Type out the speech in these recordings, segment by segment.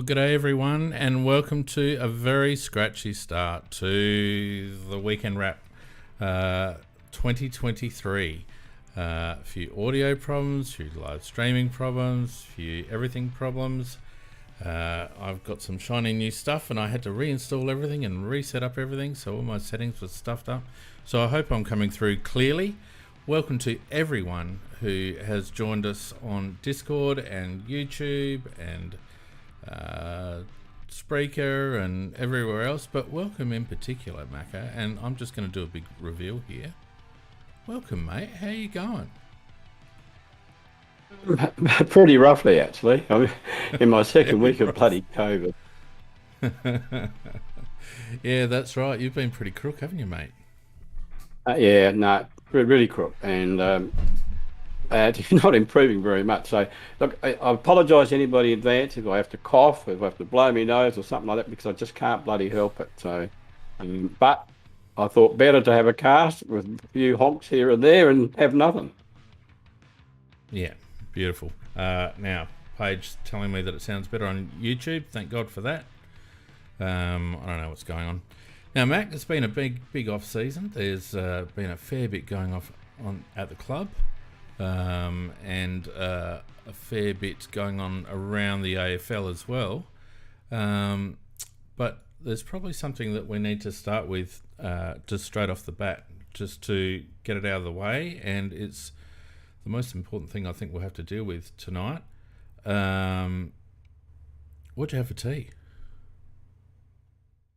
G'day everyone, and welcome to a very scratchy start to the weekend wrap 2023. A few audio problems, a few live streaming problems, a few everything problems. I've got some shiny new stuff and I had to reinstall everything and reset up everything, so all my settings were stuffed up. So I hope I'm coming through clearly. Welcome to everyone who has joined us on Discord and YouTube and Spreaker and everywhere else, but welcome in particular, Macca, and I'm just going to do a big reveal here. Welcome, mate. How you going? Pretty roughly, actually. I'm in my second week of bloody COVID. Yeah, that's right. You've been pretty crook, haven't you, mate? Yeah, no, really crook, and not improving very much. So, look, I apologise to anybody in advance if I have to cough, if I have to blow my nose or something like that, because I just can't bloody help it. So, but I thought better to have a cast with a few honks here and there and have nothing. Yeah, beautiful. Now, Paige telling me that it sounds better on YouTube. Thank God for that. I don't know what's going on. Now, Mac, it's been a big off season. There's been a fair bit going on at the club. And a fair bit going on around the AFL as well. But there's probably something that we need to start with just straight off the bat, just to get it out of the way, and it's the most important thing I think we'll have to deal with tonight. What'd you have for tea?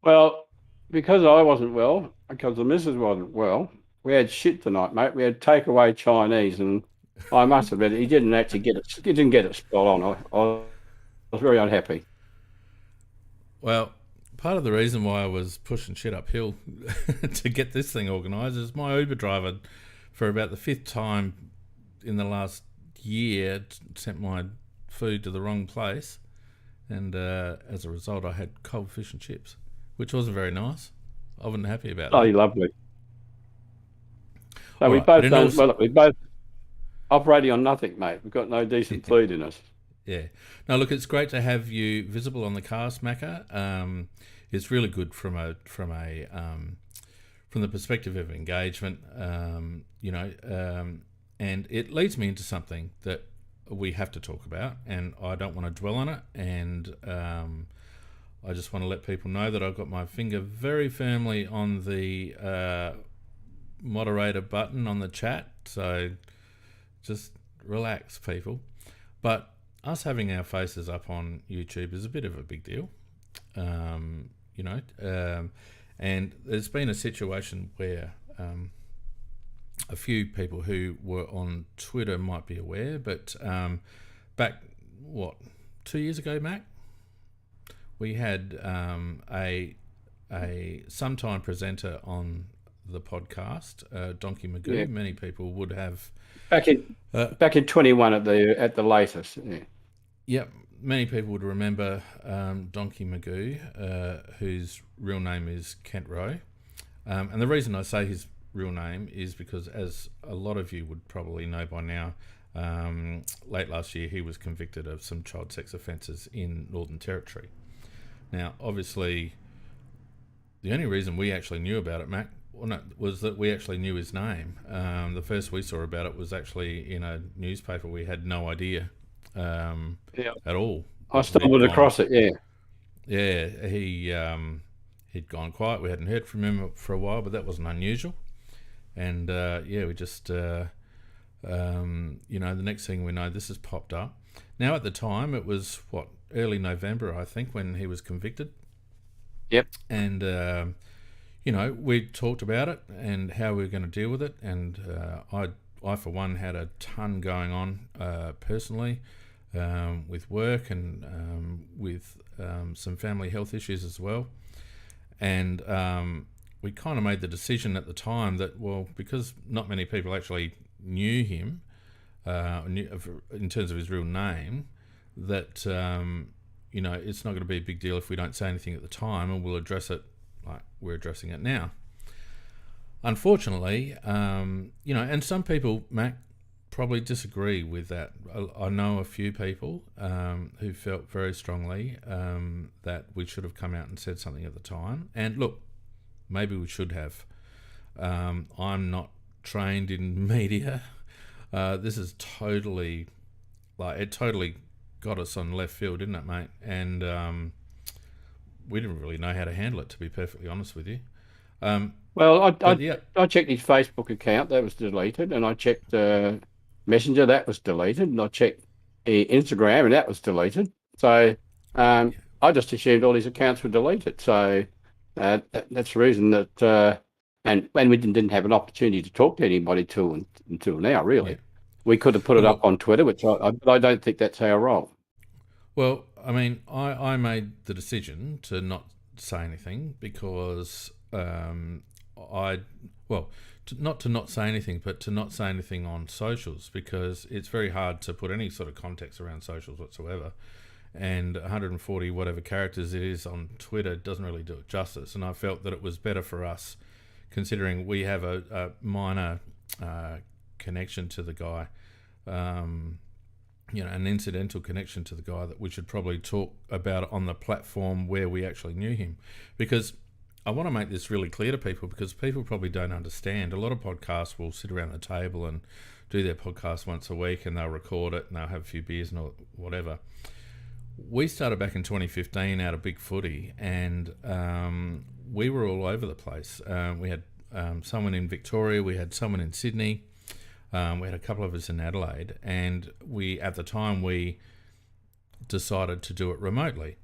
Well, because I wasn't well, because the missus wasn't well, we had shit tonight, mate. We had takeaway Chinese, and I must admit, he didn't actually get it. He didn't get it spot on. I was very unhappy. Well, part of the reason why I was pushing shit uphill to get this thing organised is my Uber driver, for about the 5th time in the last year, sent my food to the wrong place, and as a result, I had cold fish and chips, which wasn't very nice. I wasn't happy about Oh, that. lovely. So All we right, both but done well. We both operating on nothing, mate. We've got no decent food in us. Yeah. Now, look, it's great to have you visible on the cast, Macca. It's really good from the perspective of engagement, and it leads me into something that we have to talk about, and I don't want to dwell on it, and I just want to let people know that I've got my finger very firmly on the moderator button on the chat, so just relax, people. But us having our faces up on YouTube is a bit of a big deal, and there's been a situation where a few people who were on Twitter might be aware, but back 2 years ago, Mac, we had a sometime presenter on the podcast, Donkey Magoo. Yeah. Many people would have Back in 21 at the latest. Yeah. Yep, many people would remember Donkey Magoo, whose real name is Kent Rowe. And the reason I say his real name is because, as a lot of you would probably know by now, late last year he was convicted of some child sex offences in Northern Territory. Now, obviously, the only reason we actually knew about it, Mac, was that we actually knew his name. The first we saw about it was actually in a newspaper. We had no idea at all. I stumbled across it, yeah. Yeah, he'd gone quiet. We hadn't heard from him for a while, but that wasn't unusual. And we just, the next thing we know, this has popped up. Now, at the time, it was, early November, I think, when he was convicted. Yep. And, we talked about it and how we were going to deal with it. And I, for one, had a ton going on personally with work and with some family health issues as well. And we kind of made the decision at the time that, because not many people actually knew him, in terms of his real name, that it's not going to be a big deal if we don't say anything at the time, and we'll address it like we're addressing it now. Unfortunately, and some people, Mac, probably disagree with that. I know a few people who felt very strongly that we should have come out and said something at the time. And look, maybe we should have. I'm not trained in media. This is totally, it totally got us on left field, didn't it, mate? And we didn't really know how to handle it, to be perfectly honest with you. Well, Yeah. I checked his Facebook account, that was deleted, and I checked Messenger, that was deleted, and I checked Instagram, and that was deleted. So I just assumed all his accounts were deleted. So that's the reason that, and we didn't have an opportunity to talk to anybody until now, really. Yeah. We could have put it up on Twitter, which I don't think that's our role. Well, I mean, I made the decision to not say anything because not to not say anything, but to not say anything on socials, because it's very hard to put any sort of context around socials whatsoever. And 140 whatever characters it is on Twitter doesn't really do it justice. And I felt that it was better for us, considering we have a minor connection to the guy, an incidental connection to the guy, that we should probably talk about it on the platform where we actually knew him. Because I want to make this really clear to people, because people probably don't understand. A lot of podcasts will sit around the table and do their podcast once a week, and they'll record it and they'll have a few beers and whatever. We started back in 2015 out of Big Footy, and we were all over the place. We had someone in Victoria, we had someone in Sydney, we had a couple of us in Adelaide, and at the time we decided to do it remotely.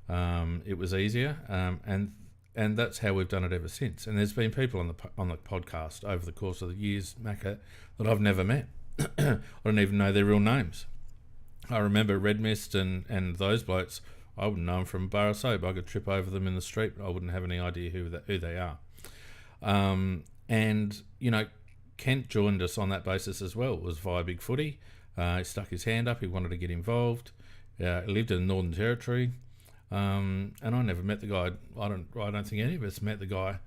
It was easier, and that's how we've done it ever since. And there's been people on the podcast over the course of the years, Macca, that I've never met. I don't even know their real names. I remember Red Mist and those blokes. I wouldn't know them from a bar of soap. I could trip over them in the street, but I wouldn't have any idea who they are. And Kent joined us on that basis as well. It was via Big Footy. He stuck his hand up. He wanted to get involved. He lived in the Northern Territory. And I never met the guy. I don't think any of us met the guy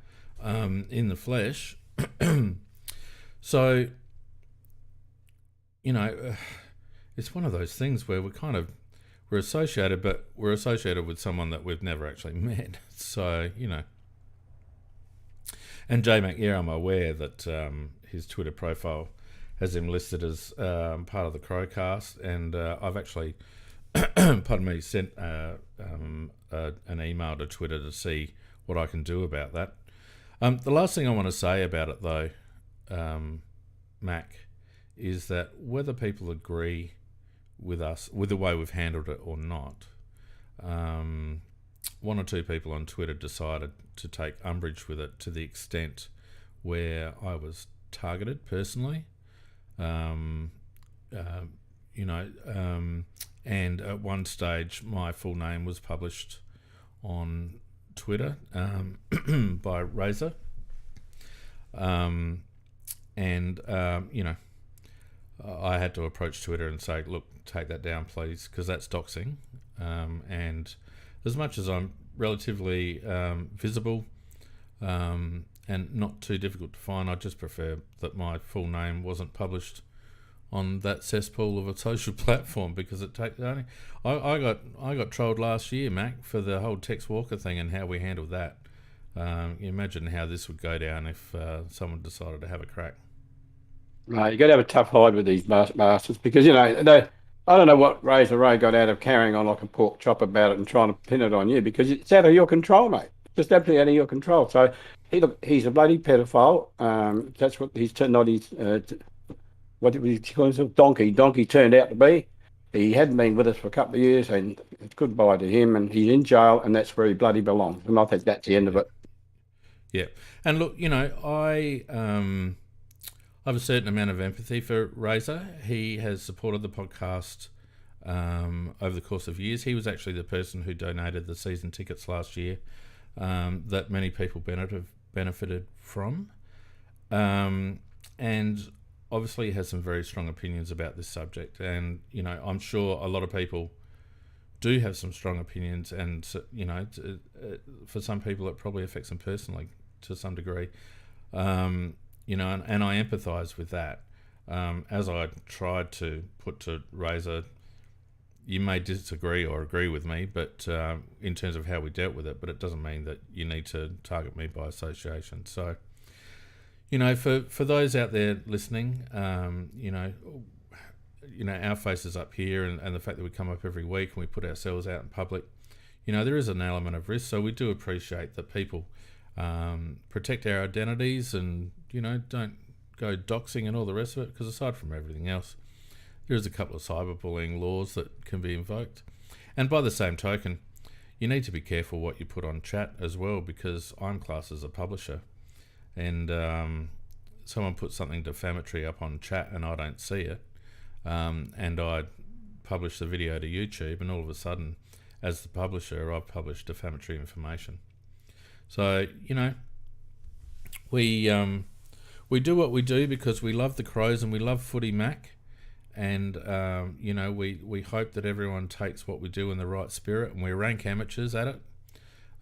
in the flesh. So, it's one of those things where we're associated, but we're associated with someone that we've never actually met. So, And J-Mac, I'm aware that his Twitter profile has him listed as part of the CrowCast, and I've actually, pardon me, sent an email to Twitter to see what I can do about that. The last thing I want to say about it, though, Mac, is that whether people agree with us, with the way we've handled it or not, one or two people on Twitter decided to take umbrage with it to the extent where I was targeted personally. And at one stage my full name was published on Twitter by Razor. I had to approach Twitter and say, look, take that down, please, because that's doxing. And as much as I'm relatively visible and not too difficult to find, I just prefer that my full name wasn't published on that cesspool of a social platform, because it takes only. I got trolled last year, Mac, for the whole Tex Walker thing and how we handled that. You imagine how this would go down if someone decided to have a crack. No, you got to have a tough hide with these bastards, because I don't know what Razor Ray got out of carrying on like a pork chop about it and trying to pin it on you, because it's out of your control, mate. Just absolutely out of your control. So he's a bloody pedophile. That's what he's not his. What did he call himself? Donkey turned out to be. He hadn't been with us for a couple of years, and it's goodbye to him. And he's in jail, and that's where he bloody belongs. And I think that's the end of it. Yeah, and look, I have a certain amount of empathy for Razor. He has supported the podcast over the course of years. He was actually the person who donated the season tickets last year that many people benefited from. And obviously has some very strong opinions about this subject, and I'm sure a lot of people do have some strong opinions, and for some people it probably affects them personally to some degree. And I empathise with that. As I tried to put to Razor, you may disagree or agree with me, but in terms of how we dealt with it, but it doesn't mean that you need to target me by association. So, for those out there listening, our faces up here, and the fact that we come up every week and we put ourselves out in public, there is an element of risk. So we do appreciate that people protect our identities and, don't go doxing and all the rest of it, because aside from everything else, there is a couple of cyberbullying laws that can be invoked. And by the same token, you need to be careful what you put on chat as well, because I'm classed as a publisher, and someone puts something defamatory up on chat and I don't see it, and I publish the video to YouTube, and all of a sudden, as the publisher, I've published defamatory information. So, we do what we do because we love the Crows and we love footy, Mac. And, we hope that everyone takes what we do in the right spirit, and we rank amateurs at it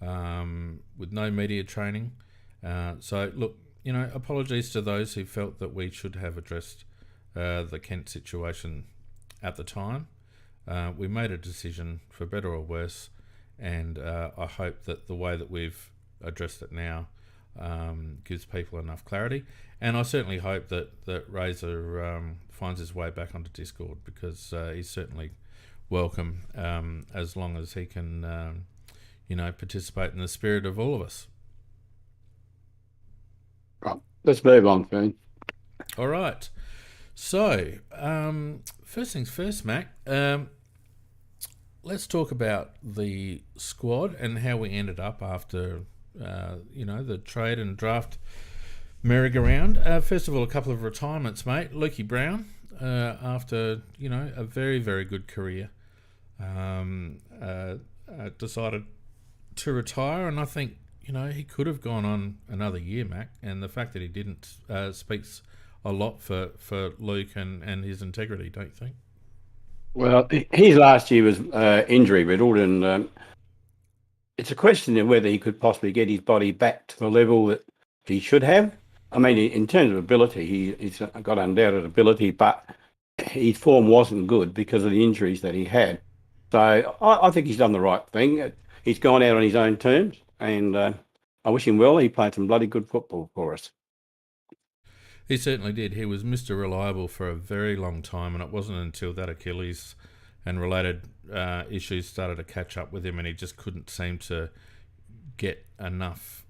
with no media training. So, look, apologies to those who felt that we should have addressed the Kent situation at the time. We made a decision for better or worse, and I hope that the way that we've addressed it now gives people enough clarity. And I certainly hope that Razor finds his way back onto Discord, because he's certainly welcome as long as he can, participate in the spirit of all of us. Right, let's move on, Fern. All right. So, first things first, Mac. Let's talk about the squad and how we ended up after, the trade and draft merry-go-round. First of all, a couple of retirements, mate. Lukey Brown, after, a very, very good career, decided to retire, and I think, he could have gone on another year, Mac, and the fact that he didn't speaks a lot for Luke and his integrity, don't you think? Well, his last year was injury-riddled, and it's a question of whether he could possibly get his body back to the level that he should have. I mean, in terms of ability, he's got undoubted ability, but his form wasn't good because of the injuries that he had. So I think he's done the right thing. He's gone out on his own terms, and I wish him well. He played some bloody good football for us. He certainly did. He was Mr. Reliable for a very long time, and it wasn't until that Achilles and related issues started to catch up with him, and he just couldn't seem to get enough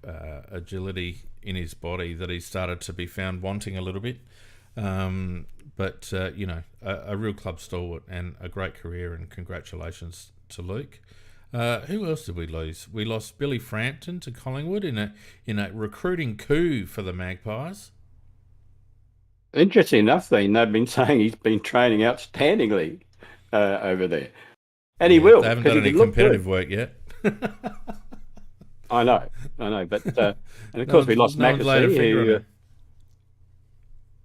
agility in his body that he started to be found wanting a little bit. But a real club stalwart and a great career, and congratulations to Luke. Who else did we lose? We lost Billy Frampton to Collingwood in a recruiting coup for the Magpies. Interesting enough, they've been saying he's been training outstandingly over there. And he will. They haven't done any competitive work yet. I know. But, and of course, we lost Mackesy.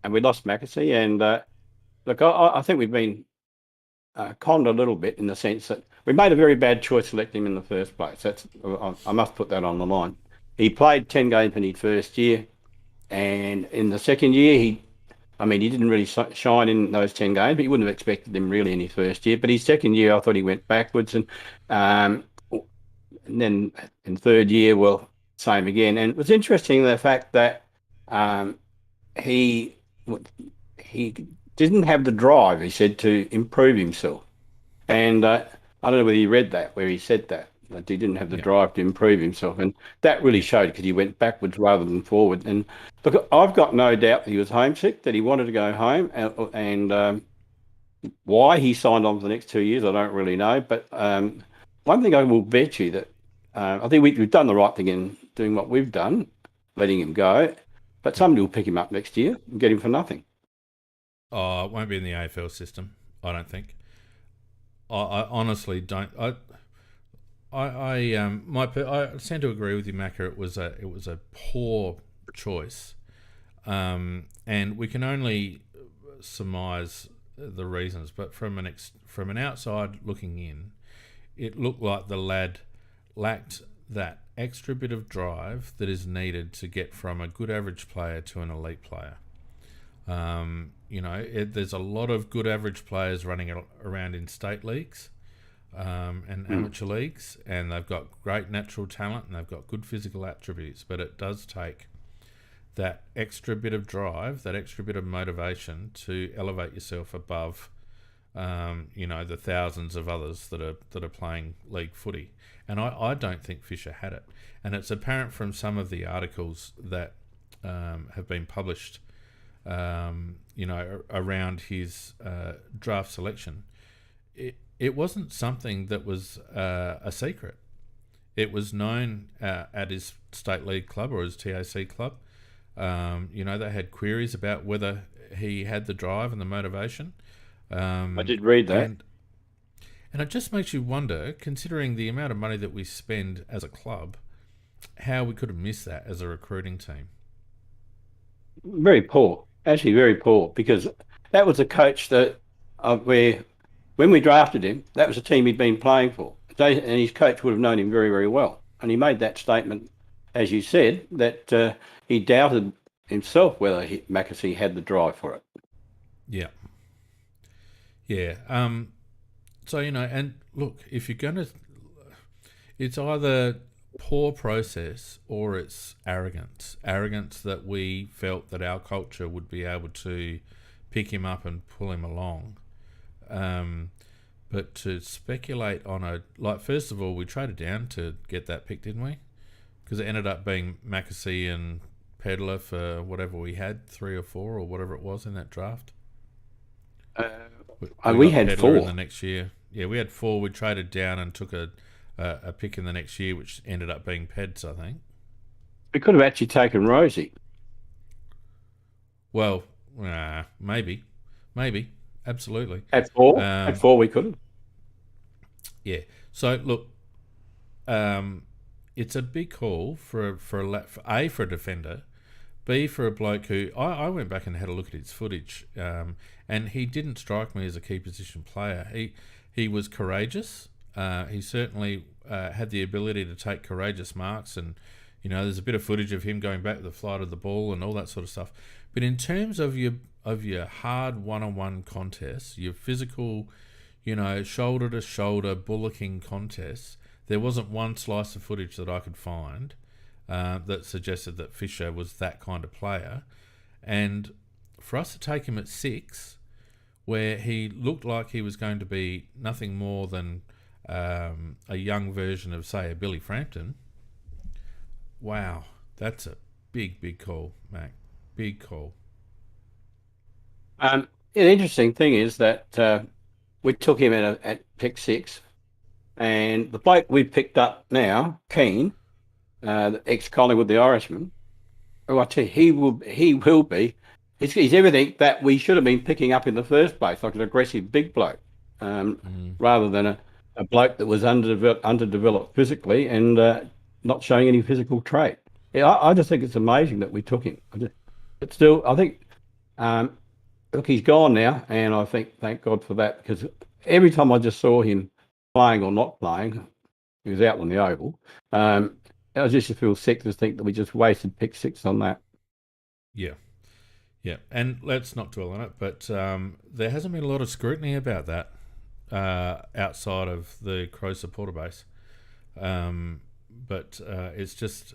And we lost Mackesy. And look, I think we've been conned a little bit in the sense that we made a very bad choice selecting him in the first place. I must put that on the line. He played 10 games in his first year. And in the second year, he didn't really shine in those 10 games, but you wouldn't have expected him really in his first year. But his second year, I thought he went backwards. And then in third year, well, same again. And it was interesting, the fact that he didn't have the drive, he said, to improve himself. And I don't know whether you read that, where he said that he didn't have the drive to improve himself. And that really showed, because he went backwards rather than forward. And look, I've got no doubt that he was homesick, that he wanted to go home. And why he signed on for the next 2 years, I don't really know. But one thing I will bet you that I think we've done the right thing in doing what we've done, letting him go. But somebody will pick him up next year and get him for nothing. Oh, it won't be in the AFL system, I don't think. I honestly don't. I tend to agree with you, Macca. It was a poor choice, and we can only surmise the reasons, but from from an outside looking in, it looked like the lad lacked that extra bit of drive that is needed to get from a good average player to an elite player. There's a lot of good average players running around in state leagues and amateur leagues, and they've got great natural talent and they've got good physical attributes, but it does take that extra bit of drive, that extra bit of motivation to elevate yourself above, the thousands of others that are playing league footy. And I don't think Fisher had it. And it's apparent from some of the articles that have been published, around his draft selection. It wasn't something that was a secret. It was known at his state league club or his TAC club. They had queries about whether he had the drive and the motivation. I did read that. And it just makes you wonder, considering the amount of money that we spend as a club, how we could have missed that as a recruiting team. Very poor, actually very poor, because that was a coach that where when we drafted him, that was a team he'd been playing for. And his coach would have known him very, very well. And he made that statement, as you said, that he doubted himself whether Mackesy had the drive for it. Yeah. Yeah. So, and look, if you're going to, it's either poor process or it's arrogance that we felt that our culture would be able to pick him up and pull him along. But to speculate on first of all, we traded down to get that pick, didn't we? Because it ended up being Mackesy and Pedler for whatever we had, 3 or 4 or whatever it was in that draft. We had Pedler 4 in the next year. Yeah, we had 4. We traded down and took a pick in the next year, which ended up being Peds, I think. We could have actually taken Rosie. Well, maybe, absolutely. At 4, we could have. Yeah. So look, it's a big call for a defender, B for a bloke who I went back and had a look at his footage, and he didn't strike me as a key position player. He was courageous. He certainly had the ability to take courageous marks, and there's a bit of footage of him going back with the flight of the ball and all that sort of stuff. But in terms of your hard one-on-one contests, your physical, shoulder to shoulder bullocking contests, there wasn't one slice of footage that I could find that suggested that Fisher was that kind of player. And for us to take him at 6, where he looked like he was going to be nothing more than a young version of, say, a Billy Frampton, wow, that's a big call, Mac. Big call. The interesting thing is that we took him at pick 6, and the bloke we picked up now, Keane, the ex-Collingwood, the Irishman, who I tell you, he will be. He's everything that we should have been picking up in the first place, like an aggressive big bloke, rather than a bloke that was underdeveloped physically and not showing any physical trait. Yeah, I just think it's amazing that we took him. But still, I think, look, he's gone now, and I think thank God for that, because every time I just saw him playing or not playing, he was out on the oval. I just feel sick to think that we just wasted pick 6 on that. Yeah. Yeah, and let's not dwell on it, but there hasn't been a lot of scrutiny about that outside of the Crow supporter base. But it's just,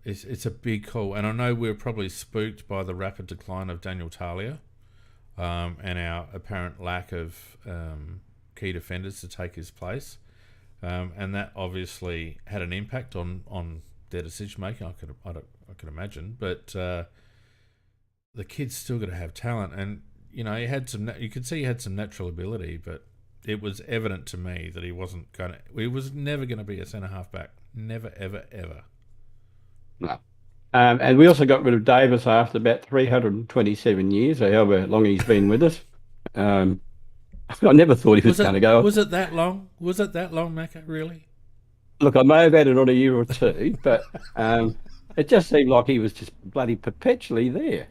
it's a big call. And I know we're probably spooked by the rapid decline of Daniel Talia and our apparent lack of key defenders to take his place. And that obviously had an impact on their decision making. I could imagine, but the kid's still got to have talent, and he had some. You could see he had some natural ability, but it was evident to me that he wasn't going to. He was never going to be a centre half back. Never, ever, ever. No. And we also got rid of Davis after about 327 years, or however long he's been with us. I never thought he was going to go. Was it that long? Was it that long, Macca? Really? Look, I may have had it on a year or two, but it just seemed like he was just bloody perpetually there.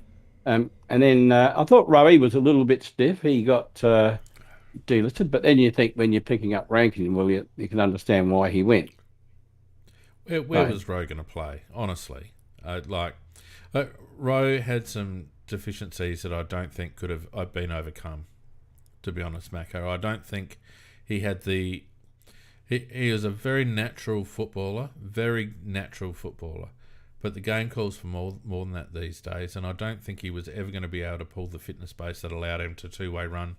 And then I thought Rowie was a little bit stiff. He got delisted, but then you think when you're picking up ranking, well, you can understand why he went. Where So, was Rowe going to play? Honestly, Rowe had some deficiencies that I don't think could have been overcome. To be honest, Mako, I don't think he had the. He is a very natural footballer, but the game calls for more than that these days, and I don't think he was ever going to be able to pull the fitness base that allowed him to two-way run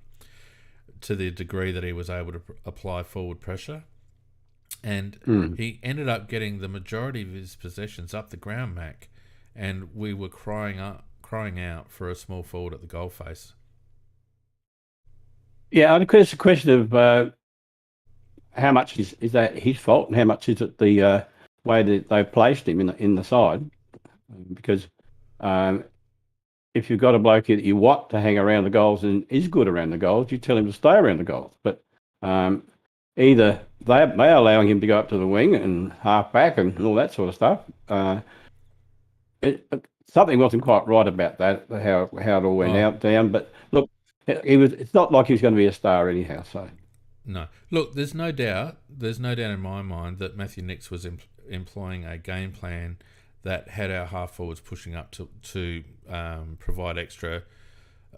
to the degree that he was able to apply forward pressure. And he ended up getting the majority of his possessions up the ground, Mac, and we were crying out for a small forward at the goal face. yeah, I think it's a question of how much is that his fault, and how much is it the way that they placed him in the side? Because um, if you've got a bloke that you want to hang around the goals and is good around the goals, you tell him to stay around the goals. But either they're allowing him to go up to the wing and half back and all that sort of stuff. Something wasn't quite right about that, how it all went down. But look, it's not like he was going to be a star anyhow. So no, look, there's no doubt in my mind that Matthew Nicks was employing a game plan that had our half forwards pushing up to provide extra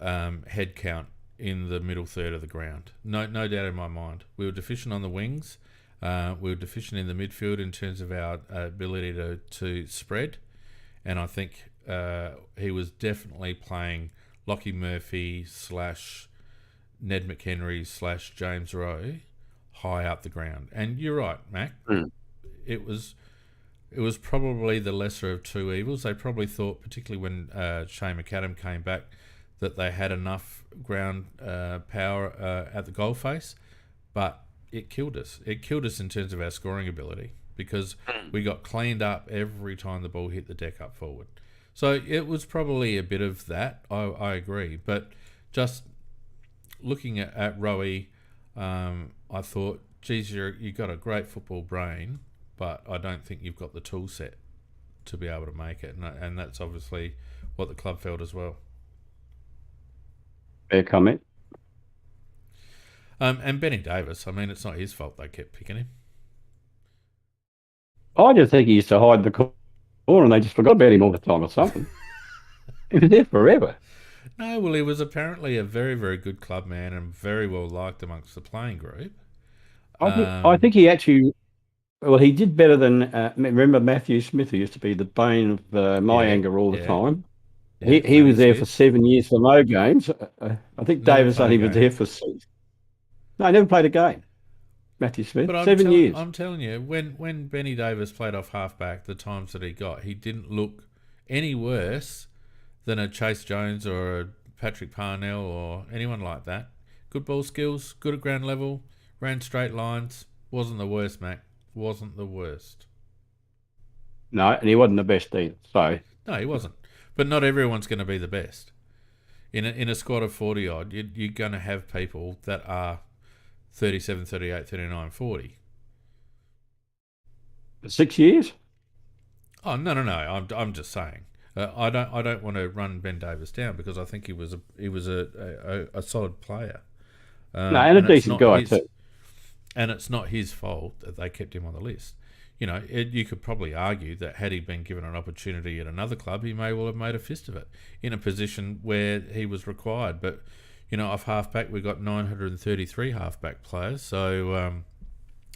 head count in the middle third of the ground. No doubt in my mind. We were deficient on the wings. We were deficient in the midfield in terms of our ability to spread. And I think he was definitely playing Lockie Murphy / Ned McHenry / James Rowe high up the ground. And you're right, Mac. It was probably the lesser of two evils. They probably thought, particularly when Shane McAdam came back, that they had enough ground power at the goal face, but it killed us. It killed us in terms of our scoring ability because we got cleaned up every time the ball hit the deck up forward. So it was probably a bit of that, I agree. But just looking at Rowie, I thought, geez, you got a great football brain, but I don't think you've got the tool set to be able to make it. And that's obviously what the club felt as well. fair comment. And Benny Davis, I mean, it's not his fault they kept picking him. I just think he used to hide the corner and they just forgot about him all the time or something. He was there forever. No, well, he was apparently a very, very good club man and very well liked amongst the playing group. I think he actually, well, he did better than, remember Matthew Smith, who used to be the bane of my anger all the time. He was there for 7 years for no games. I think Davis only was there for 6. No, he never played a game. Matthew Smith, but 7 years. I'm telling you, when Benny Davis played off halfback, the times that he got, he didn't look any worse than a Chase Jones or a Patrick Parnell or anyone like that. Good ball skills, good at ground level, ran straight lines. Wasn't the worst, Mac. Wasn't the worst. No, and he wasn't the best either. So no, he wasn't. But not everyone's going to be the best. In a squad of 40 odd, you're going to have people that are 37, 38, 39, 40. 6 years? Oh no! I'm just saying. I don't want to run Ben Davis down because I think he was a solid player. No, and a decent guy too. And it's not his fault that they kept him on the list. You know, you could probably argue that had he been given an opportunity at another club, he may well have made a fist of it in a position where he was required. But, you know, off halfback, we got 933 halfback players, so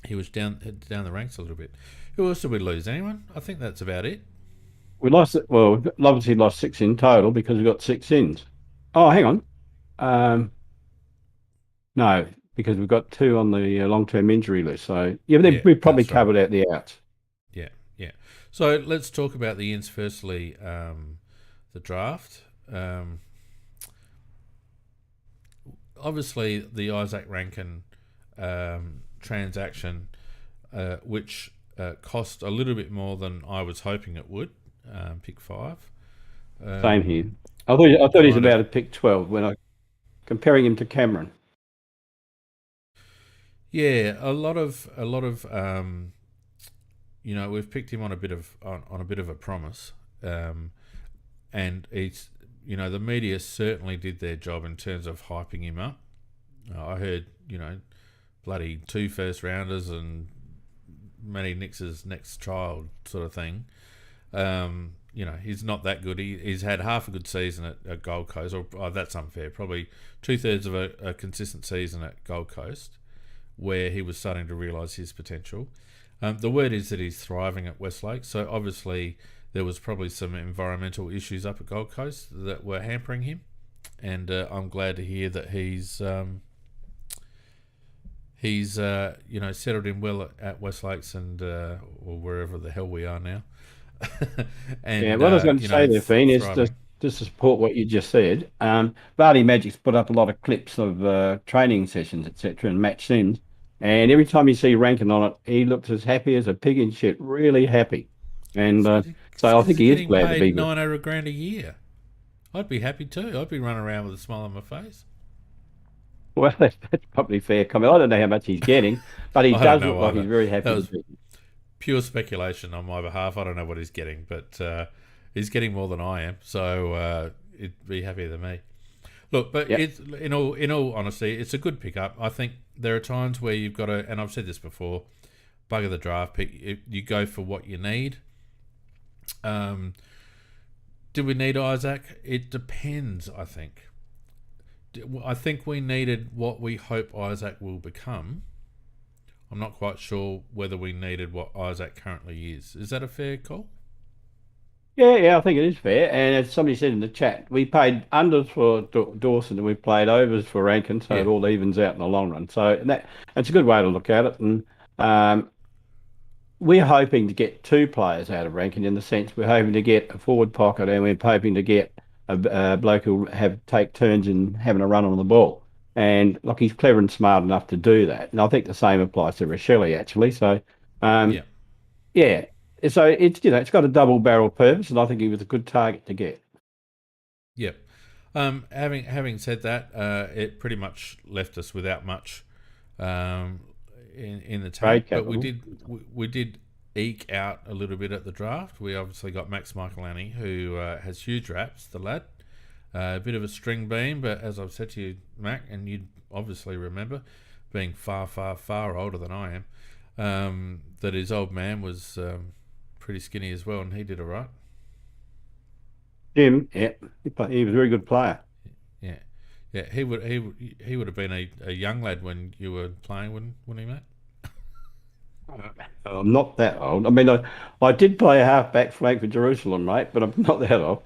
he was down the ranks a little bit. Who else did we lose? Anyone? I think that's about it. We lost it. Well, obviously lost 6 in total because we got 6 ins. Oh, hang on. No, because we've got 2 on the long-term injury list. So we probably covered out the outs. Yeah. So let's talk about the ins. Firstly, the draft. Obviously, the Isaac Rankin transaction, which cost a little bit more than I was hoping it would. Pick 5. Same here. I thought he was about to pick 12 when I comparing him to Cameron. Yeah, a lot of you know, we've picked him on a bit of a promise, and he's, the media certainly did their job in terms of hyping him up. I heard, bloody 2 first rounders and Matty Nix's next child sort of thing. He's not that good. He's had half a good season at Gold Coast, or that's unfair. Probably 2/3 of a consistent season at Gold Coast, where he was starting to realise his potential. The word is that he's thriving at Westlake, so obviously there was probably some environmental issues up at Gold Coast that were hampering him, and I'm glad to hear that he's settled in well at West Lakes and or wherever the hell we are now. And what I was going to say there, Fiend, is thriving. just to support what you just said. Vardy Magic's put up a lot of clips of training sessions, etc., and match sims. And every time you see Rankin on it, he looks as happy as a pig in shit, really happy. And so I think He's he is getting glad to be paid good. 900 grand a year. I'd be happy too. I'd be running around with a smile on my face. Well, that's probably fair comment. I don't know how much he's getting, but he I don't does look know like he's either. very That happy to was be. pure speculation on my behalf. I don't know what he's getting, but he's getting more than I am, so it'd be happier than me. Look, but Yep. it's in all honesty, it's a good pickup. I think there are times where you've got to, and I've said this before, bugger the draft pick. You go for what you need. Do we need Isaac? It depends, I think. I think we needed what we hope Isaac will become. I'm not quite sure whether we needed what Isaac currently is. Is that a fair call? Yeah, I think it is fair. And as somebody said in the chat, we paid unders for Dawson and we played overs for Rankin, so it Yeah. all evens out in the long run. So that's a good way to look at it. And um, we're hoping to get 2 players out of Rankin in the sense we're hoping to get a forward pocket and we're hoping to get a bloke who'll take turns in having a run on the ball. And look, he's clever and smart enough to do that. And I think the same applies to Rochelle actually. So um, Yeah. yeah, so it's got a double barrel purpose, and I think he was a good target to get. Yep. Having said that, it pretty much left us without much in the Trade tank, but capital. we did eke out a little bit at the draft. We obviously got Max Michaelani, who has huge raps, the lad. A bit of a string bean, but as I've said to you, Mac, and you'd obviously remember, being far, far, far older than I am, that his old man was pretty skinny as well, and he did all right. Jim, yeah, he was a very good player. Yeah, yeah. He would have been a young lad when you were playing, wouldn't he, Matt? I'm not that old. I mean, I did play a half-back flank for Jerusalem, mate, but I'm not that old.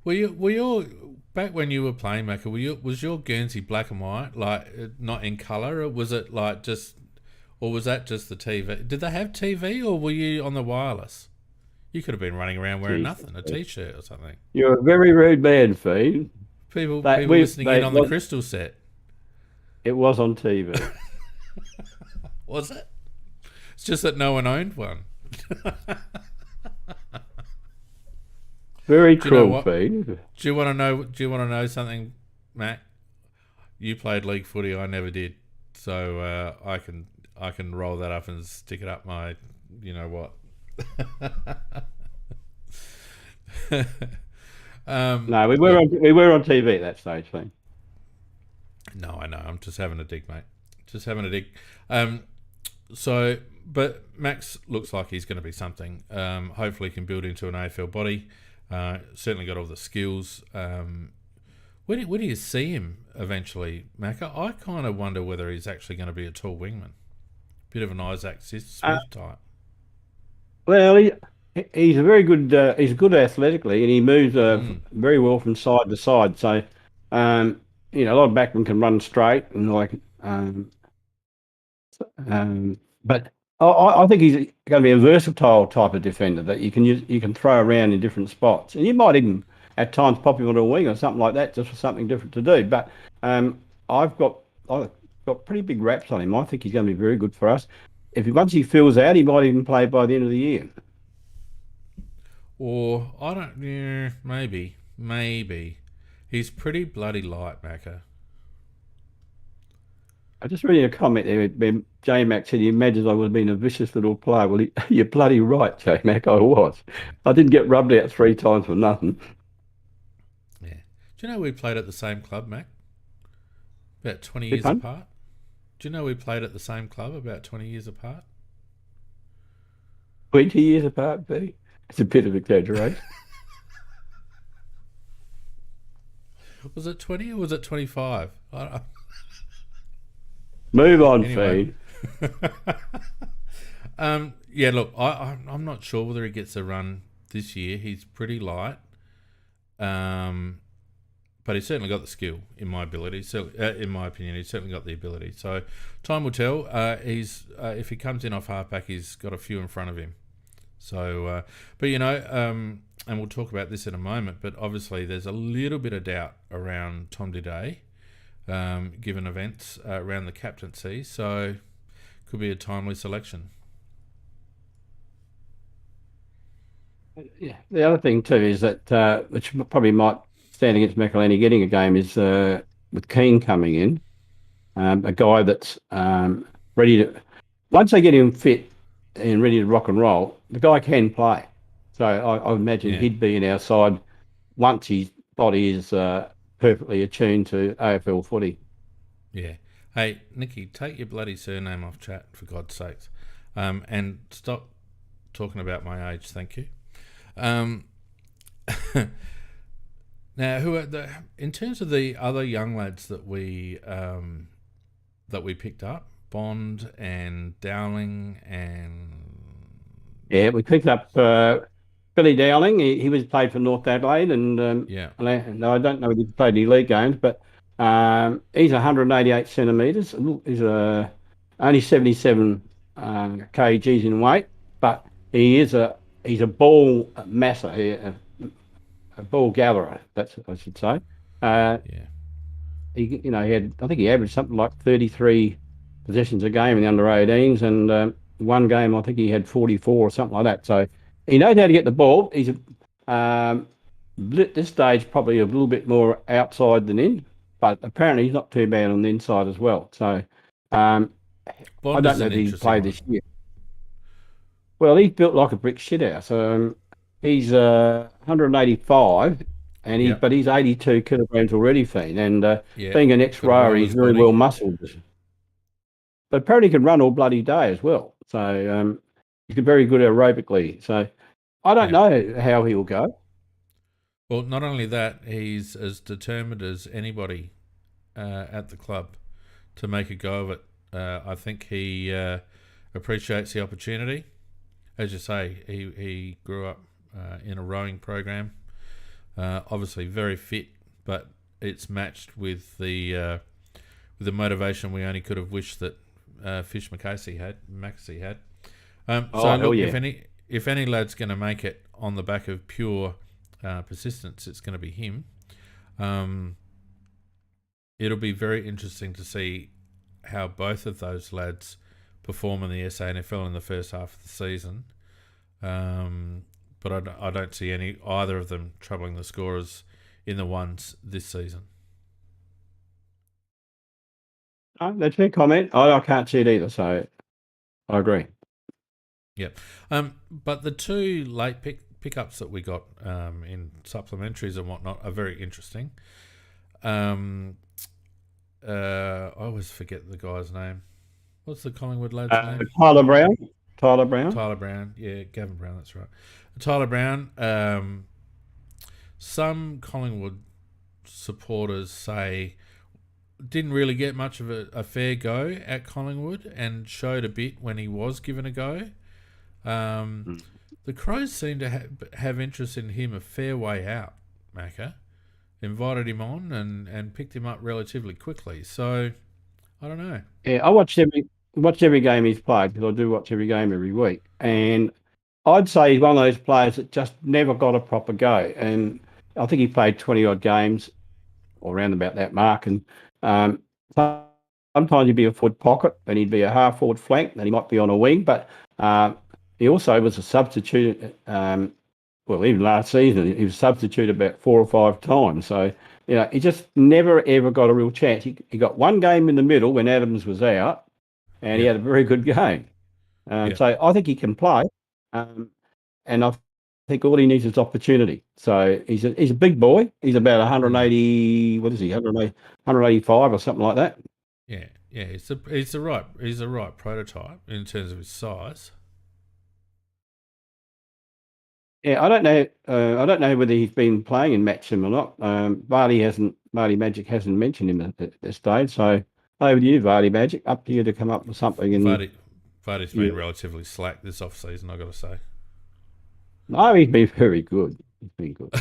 Were you back when you were playing, Macca? Was your Guernsey black and white, like not in colour, or was it like just, or was that just the TV? Did they have TV, or were you on the wireless? You could have been running around wearing Jeez, nothing, a t-shirt or something. you're a very rude man, Fiend. People listening in on the Crystal set. It was on TV. Was it? It's just that no one owned one. Very Do you know cruel, what? Fiend. Do you want to know? Do you want to know something, Matt? You played league footy. I never did, so I can roll that up and stick it up my, you know what. No, we were on TV at that stage, Fiend. No, I know. I'm just having a dig, mate. Just having a dig. But Max looks like he's going to be something. Hopefully, he can build into an AFL body. Certainly got all the skills. Where do you see him eventually, Macca? I kind of wonder whether he's actually going to be a tall wingman. Bit of an Isaac Smith type. Well, he's a very good. He's good athletically, and he moves very well from side to side. So, a lot of backmen can run straight and but I think he's going to be a versatile type of defender that you can throw around in different spots, and you might even at times pop him on a wing or something like that, just for something different to do. But I've got pretty big raps on him. I think he's going to be very good for us. Once he fills out, he might even play by the end of the year. Or I don't. Yeah, maybe. He's pretty bloody light, Macca. I just read a comment there where J Mac said he imagines I would have been a vicious little player. Well, you're bloody right, J Mac. I was. I didn't get rubbed out 3 times for nothing. Yeah. Do you know we played at the same club, Mac? About 20 Bit years fun. apart? Do you know we played at the same club about 20 years apart? 20 years apart, B. It's a bit of exaggeration. Was it 20 or was it 25? Move on, Anyway. Fee. Yeah, look, I'm not sure whether he gets a run this year. He's pretty light. But he's certainly got the skill, in my ability. So, in my opinion, he's certainly got the ability. So, time will tell. He's if he comes in off halfback, he's got a few in front of him. So, but and we'll talk about this in a moment. But obviously, there's a little bit of doubt around Tom Diday, given events around the captaincy. So, could be a timely selection. Yeah. The other thing too is that which probably might stand against McElhenney getting a game is with Keane coming in, a guy that's ready to. Once they get him fit and ready to rock and roll, the guy can play. So I imagine Yeah, he'd be in our side once his body is perfectly attuned to AFL footy. yeah. Hey, Nicky, take your bloody surname off chat for God's sakes, and stop talking about my age. Thank you. Um, Now, who are in terms of the other young lads that we picked up? Bond and Dowling and Yeah, we picked up Billy Dowling. He was played for North Adelaide, yeah, no, I don't know if he played any league games, but he's 188 centimetres. He's only 77 kgs in weight, but he's a ball masser, a ball gatherer. That's what I should say. Uh, yeah, he had, I think he averaged something like 33 possessions a game in the under 18s, and one game I think he had 44 or something like that. So he knows how to get the ball. He's at this stage probably a little bit more outside than in, but apparently he's not too bad on the inside as well. So um, I Bond don't is know an if he interesting played one. this year. Well, he's built like a brick shithouse. He's 185, Yeah, but he's 82 kilograms already, Fiend. And yeah, being an got a ex-rower, he's welder's very well body. muscled. But apparently he can run all bloody day as well. So he's very good aerobically. So I don't Yeah. know how he'll go. Well, not only that, he's as determined as anybody at the club to make a go of it. I think he appreciates the opportunity. As you say, he grew up in a rowing program. Obviously, very fit, but it's matched with the motivation we only could have wished that Fish Maxey had. So Oh, hell look, yeah. if any lad's going to make it on the back of pure persistence, it's going to be him. Um, it'll be very interesting to see how both of those lads perform in the SANFL in the first half of the season. But I don't see either of them troubling the scorers in the ones this season. Oh, that's a comment. I can't see it either. So I agree. Yep. But the two late pickups that we got in supplementaries and whatnot are very interesting. I always forget the guy's name. What's the Collingwood lad's name? Tyler Brown. Tyler Brown. Tyler Brown. Yeah, Gavin Brown, that's right. Tyler Brown. Some Collingwood supporters say didn't really get much of a fair go at Collingwood and showed a bit when he was given a go. The Crows seem to have interest in him a fair way out, Macca. Invited him on and picked him up relatively quickly. So, I don't know. Yeah, I watched every game he's played because I do watch every game every week, and I'd say he's one of those players that just never got a proper go. And I think he played 20 odd games or around about that mark. And um, sometimes he'd be a foot pocket, and he'd be a half forward flank, and he might be on a wing. But he also was a substitute. Well, even last season, he was substituted about 4 or 5 times. So, he just never, ever got a real chance. He got one game in the middle when Adams was out, and he Yeah. had a very good game. Yeah. So I think he can play. And I think all he needs is opportunity. So he's a big boy. He's about 180. What is he? 185 or something like that. Yeah, yeah. He's the right prototype in terms of his size. Yeah, I don't know. I don't know whether he's been playing in Matcham or not. Vardy Magic hasn't mentioned him at this stage. So over to you, Vardy Magic. Up to you to come up with something. And Vardy's been relatively slack this off season, I got to say. no, he's been very good. He's been good.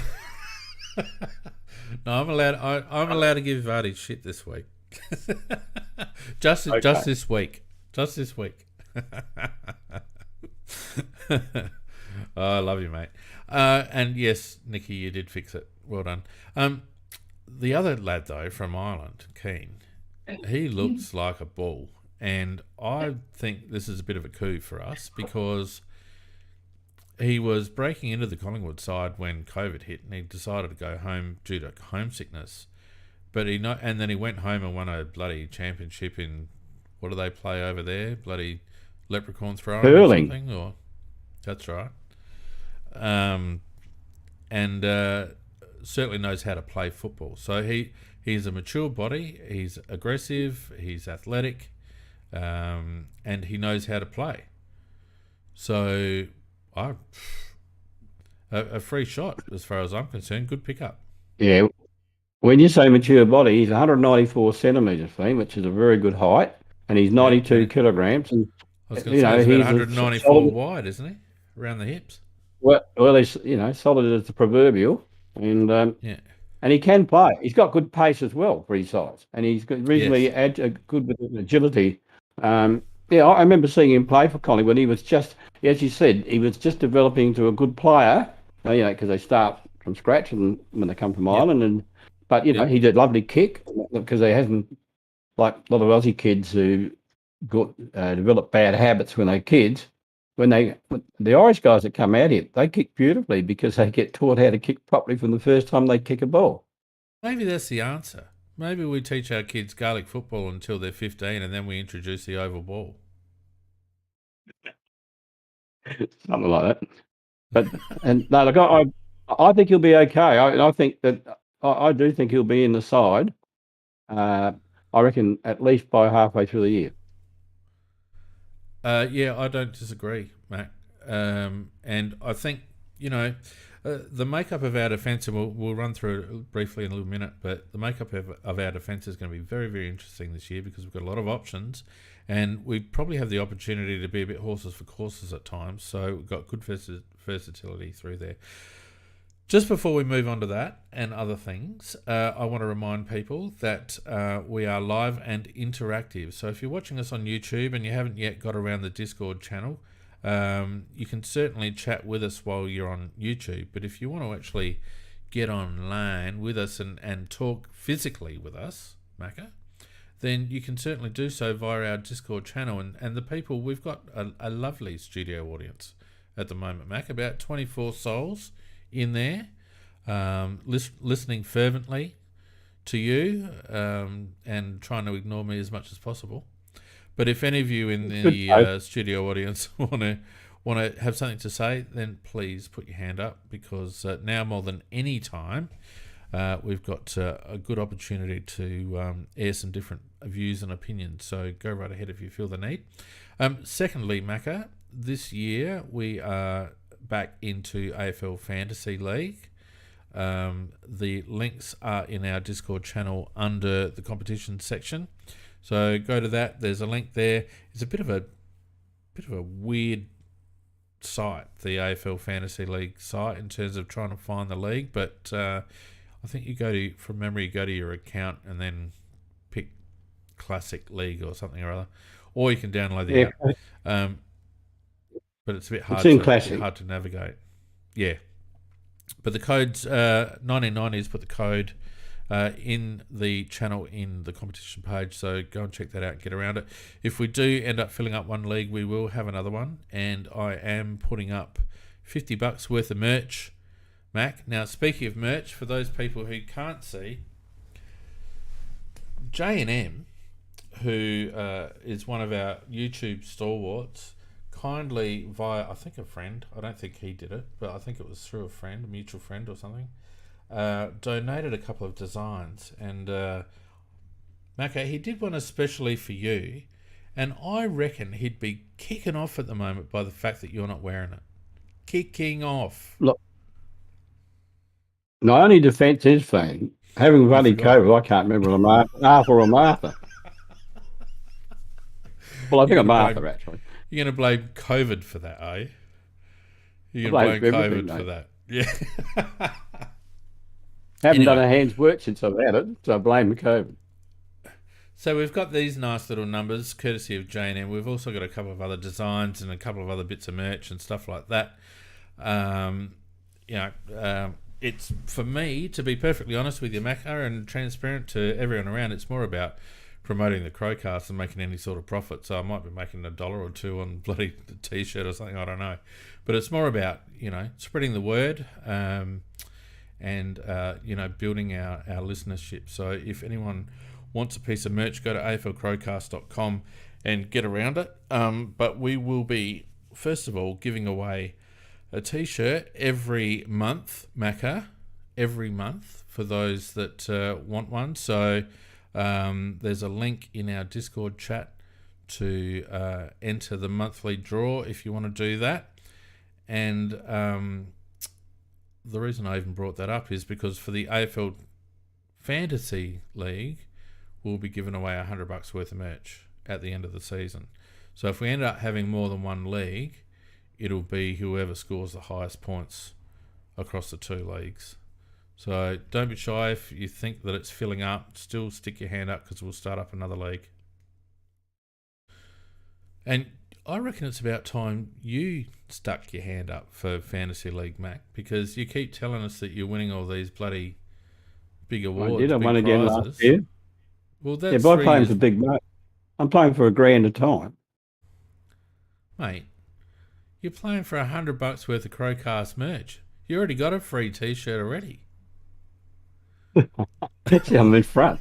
No, I'm allowed to give Vardy shit this week. just this week. Just this week. Oh, I love you, mate. And yes, Nicky, you did fix it. Well done. The other lad, though, from Ireland, Keane, he looks like a bull. And I think this is a bit of a coup for us because he was breaking into the Collingwood side when COVID hit and he decided to go home due to homesickness. And then he went home and won a bloody championship in, what do they play over there? Bloody leprechaun throwing Hurling. or something? Or, that's right. Certainly knows how to play football. So he's a mature body, he's aggressive, he's athletic, and he knows how to play. So a free shot as far as I'm concerned. Good pickup. Yeah. When you say mature body, he's 194 centimetres, which is a very good height, and he's 92 kilograms. And I was going to say he's about 194 wide, isn't he? Around the hips. Well, he's solid as the proverbial, and and he can play. He's got good pace as well for his size, and he's reasonably good with agility. I remember seeing him play for Collingwood when he was just, as you said, he was just developing into a good player. Because they start from scratch and when they come from Ireland, but he did lovely kick because they hasn't, like a lot of Aussie kids who got develop bad habits when they're kids. When the Irish guys that come out here, they kick beautifully because they get taught how to kick properly from the first time they kick a ball. Maybe that's the answer. Maybe we teach our kids Gaelic football until they're 15 and then we introduce the oval ball. Something like that. I think he'll be okay. I think that I do think he'll be in the side. I reckon at least by halfway through the year. Yeah, I don't disagree, Mac. And I think, the makeup of our defence, and we'll run through it briefly in a little minute, but the makeup of our defence is going to be very, very interesting this year because we've got a lot of options and we probably have the opportunity to be a bit horses for courses at times. So we've got good versatility through there. Just before we move on to that and other things, I want to remind people that we are live and interactive. So if you're watching us on YouTube and you haven't yet got around the Discord channel, you can certainly chat with us while you're on YouTube. But if you want to actually get online with us and talk physically with us, Macca, then you can certainly do so via our Discord channel. And the people, we've got a lovely studio audience at the moment, Mac, about 24 souls in there, listening fervently to you and trying to ignore me as much as possible. But if any of you in the studio audience want to have something to say, then please put your hand up because now more than any time we've got a good opportunity to air some different views and opinions. So go right ahead if you feel the need. Secondly, Macca, this year we are back into AFL Fantasy League. The links are in our Discord channel under the competition section. So go to that. There's a link there. It's a bit of a weird site, the AFL Fantasy League site, in terms of trying to find the league. But I think you go to your account and then pick Classic League or something or other, or you can download the app. But it's a bit hard to navigate. Yeah. But the code's 1990s, put the code in the channel in the competition page. So go and check that out and get around it. If we do end up filling up one league, we will have another one. And I am putting up $50 worth of merch, Mac. Now, speaking of merch, for those people who can't see, J&M, who is one of our YouTube stalwarts, kindly via, I think, a friend. I don't think he did it, but I think it was through a friend, a mutual friend or something. Donated a couple of designs, and Macca, he did one especially for you, and I reckon he'd be kicking off at the moment by the fact that you're not wearing it. Kicking off. Look, my only defence is, Fane, having bloody forgot. COVID, I can't remember Arthur or Martha. Well, I think I'm Martha, actually. You're going to blame COVID for that, are you? You're I going to blame blame COVID everything, for that. Yeah. Haven't done a hand's work since I've had it, so I blame COVID. So we've got these nice little numbers, courtesy of J&M. We've also got a couple of other designs and a couple of other bits of merch and stuff like that. It's, for me, to be perfectly honest with you, Macca, and transparent to everyone around, it's more about promoting the CrowCast and making any sort of profit. So I might be making $1 or $2 on bloody t-shirt or something, I don't know. But it's more about, spreading the word and building our listenership. So if anyone wants a piece of merch, go to aflcrowcast.com and get around it. But we will be, first of all, giving away a t-shirt every month, Macca, every month for those that want one. So there's a link in our Discord chat to enter the monthly draw if you want to do that. And the reason I even brought that up is because for the AFL Fantasy League, we'll be giving away $100 worth of merch at the end of the season. So if we end up having more than one league, it'll be whoever scores the highest points across the two leagues. So don't be shy if you think that it's filling up. Still stick your hand up because we'll start up another league. And I reckon it's about time you stuck your hand up for Fantasy League, Mac, because you keep telling us that you're winning all these bloody big awards. I did. I big won again prizes. last year. Well, that's but I'm playing for big money. I'm playing for $1,000 a time. Mate, you're playing for $100 worth of CrowCast merch. You already got a free t-shirt already. That's on in front.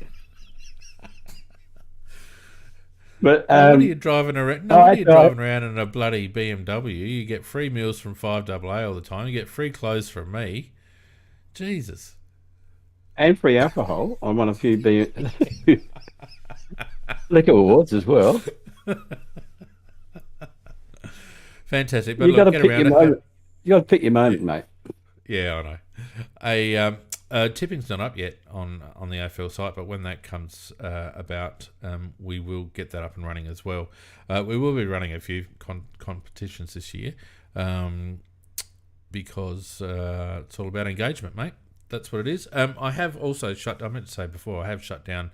But what are you driving around? No, what are you driving around in a bloody BMW? You get free meals from 5AA all the time. You get free clothes from me. Jesus. And free alcohol. I won a few liquor awards as well. Fantastic. But you got to pick your moment. You got to pick your moment, mate. Yeah, I know. Tipping's not up yet on the AFL site, but when that comes about, we will get that up and running as well. We will be running a few competitions this year because it's all about engagement, mate. That's what it is. I have also I meant to say before, I have shut down